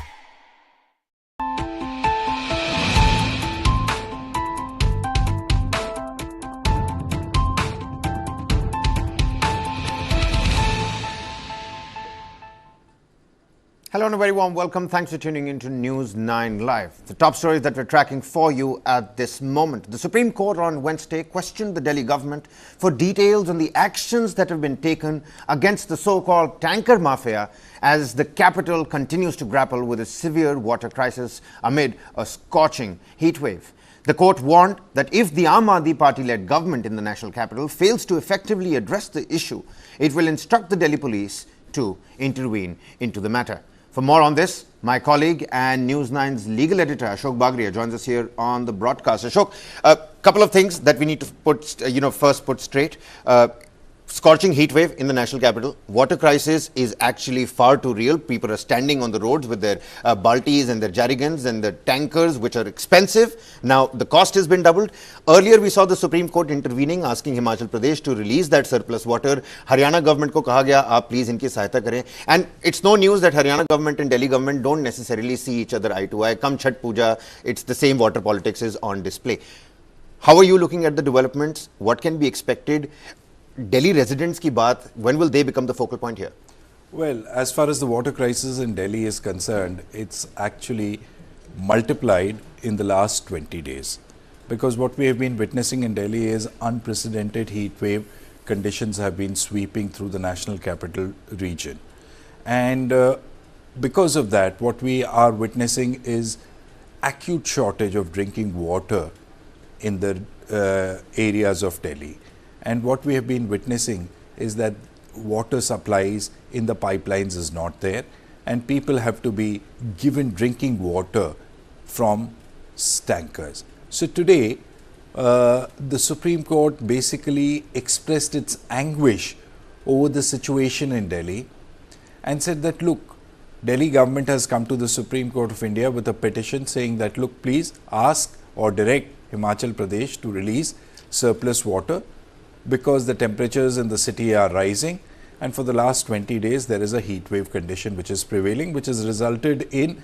Hello and a very warm welcome. Thanks for tuning into News 9 Live. The top stories that we're tracking for you at this moment. The Supreme Court on Wednesday questioned the Delhi government for details on the actions that have been taken against the so-called tanker mafia as the capital continues to grapple with a severe water crisis amid a scorching heat wave. The court warned that if the Aam Aadmi Party-led government in the national capital fails to effectively address the issue, it will instruct the Delhi police to intervene into the matter. For more on this, my colleague and News9's legal editor Ashok Bagria joins us here on the broadcast. Ashok, a couple of things that we need to first put straight. Scorching heat wave in the national capital. Water crisis is actually far too real. People are standing on the roads with their baltis and their jerrycans and their tankers, which are expensive. Now, the cost has been doubled. Earlier, we saw the Supreme Court intervening, asking Himachal Pradesh to release that surplus water. Haryana government ko kaha gaya, aap please inki sahayata kare. And it's no news that Haryana government and Delhi government don't necessarily see each other eye to eye. Come Chhat Puja, it's the same water politics is on display. How are you looking at the developments? What can be expected? Delhi residents ki baat, when will they become the focal point here? Well, as far as the water crisis in Delhi is concerned, it's actually multiplied in the last 20 days. Because what we have been witnessing in Delhi is unprecedented heat wave conditions have been sweeping through the national capital region. And because of that, what we are witnessing is acute shortage of drinking water in the areas of Delhi. And what we have been witnessing is that water supplies in the pipelines is not there, and people have to be given drinking water from tankers. So today, the Supreme Court basically expressed its anguish over the situation in Delhi and said that, look, Delhi government has come to the Supreme Court of India with a petition saying that, look, please ask or direct Himachal Pradesh to release surplus water, because the temperatures in the city are rising, and for the last 20 days there is a heat wave condition which is prevailing, which has resulted in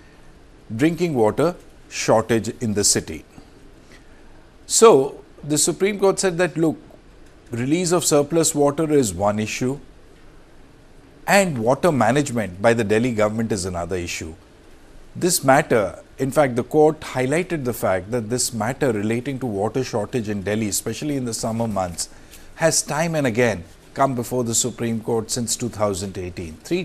drinking water shortage in the city. So the Supreme Court said that, look, release of surplus water is one issue and water management by the Delhi government is another issue. This matter, in fact, the court highlighted the fact that this matter relating to water shortage in Delhi, especially in the summer months, has time and again come before the Supreme Court since 2018. 3 times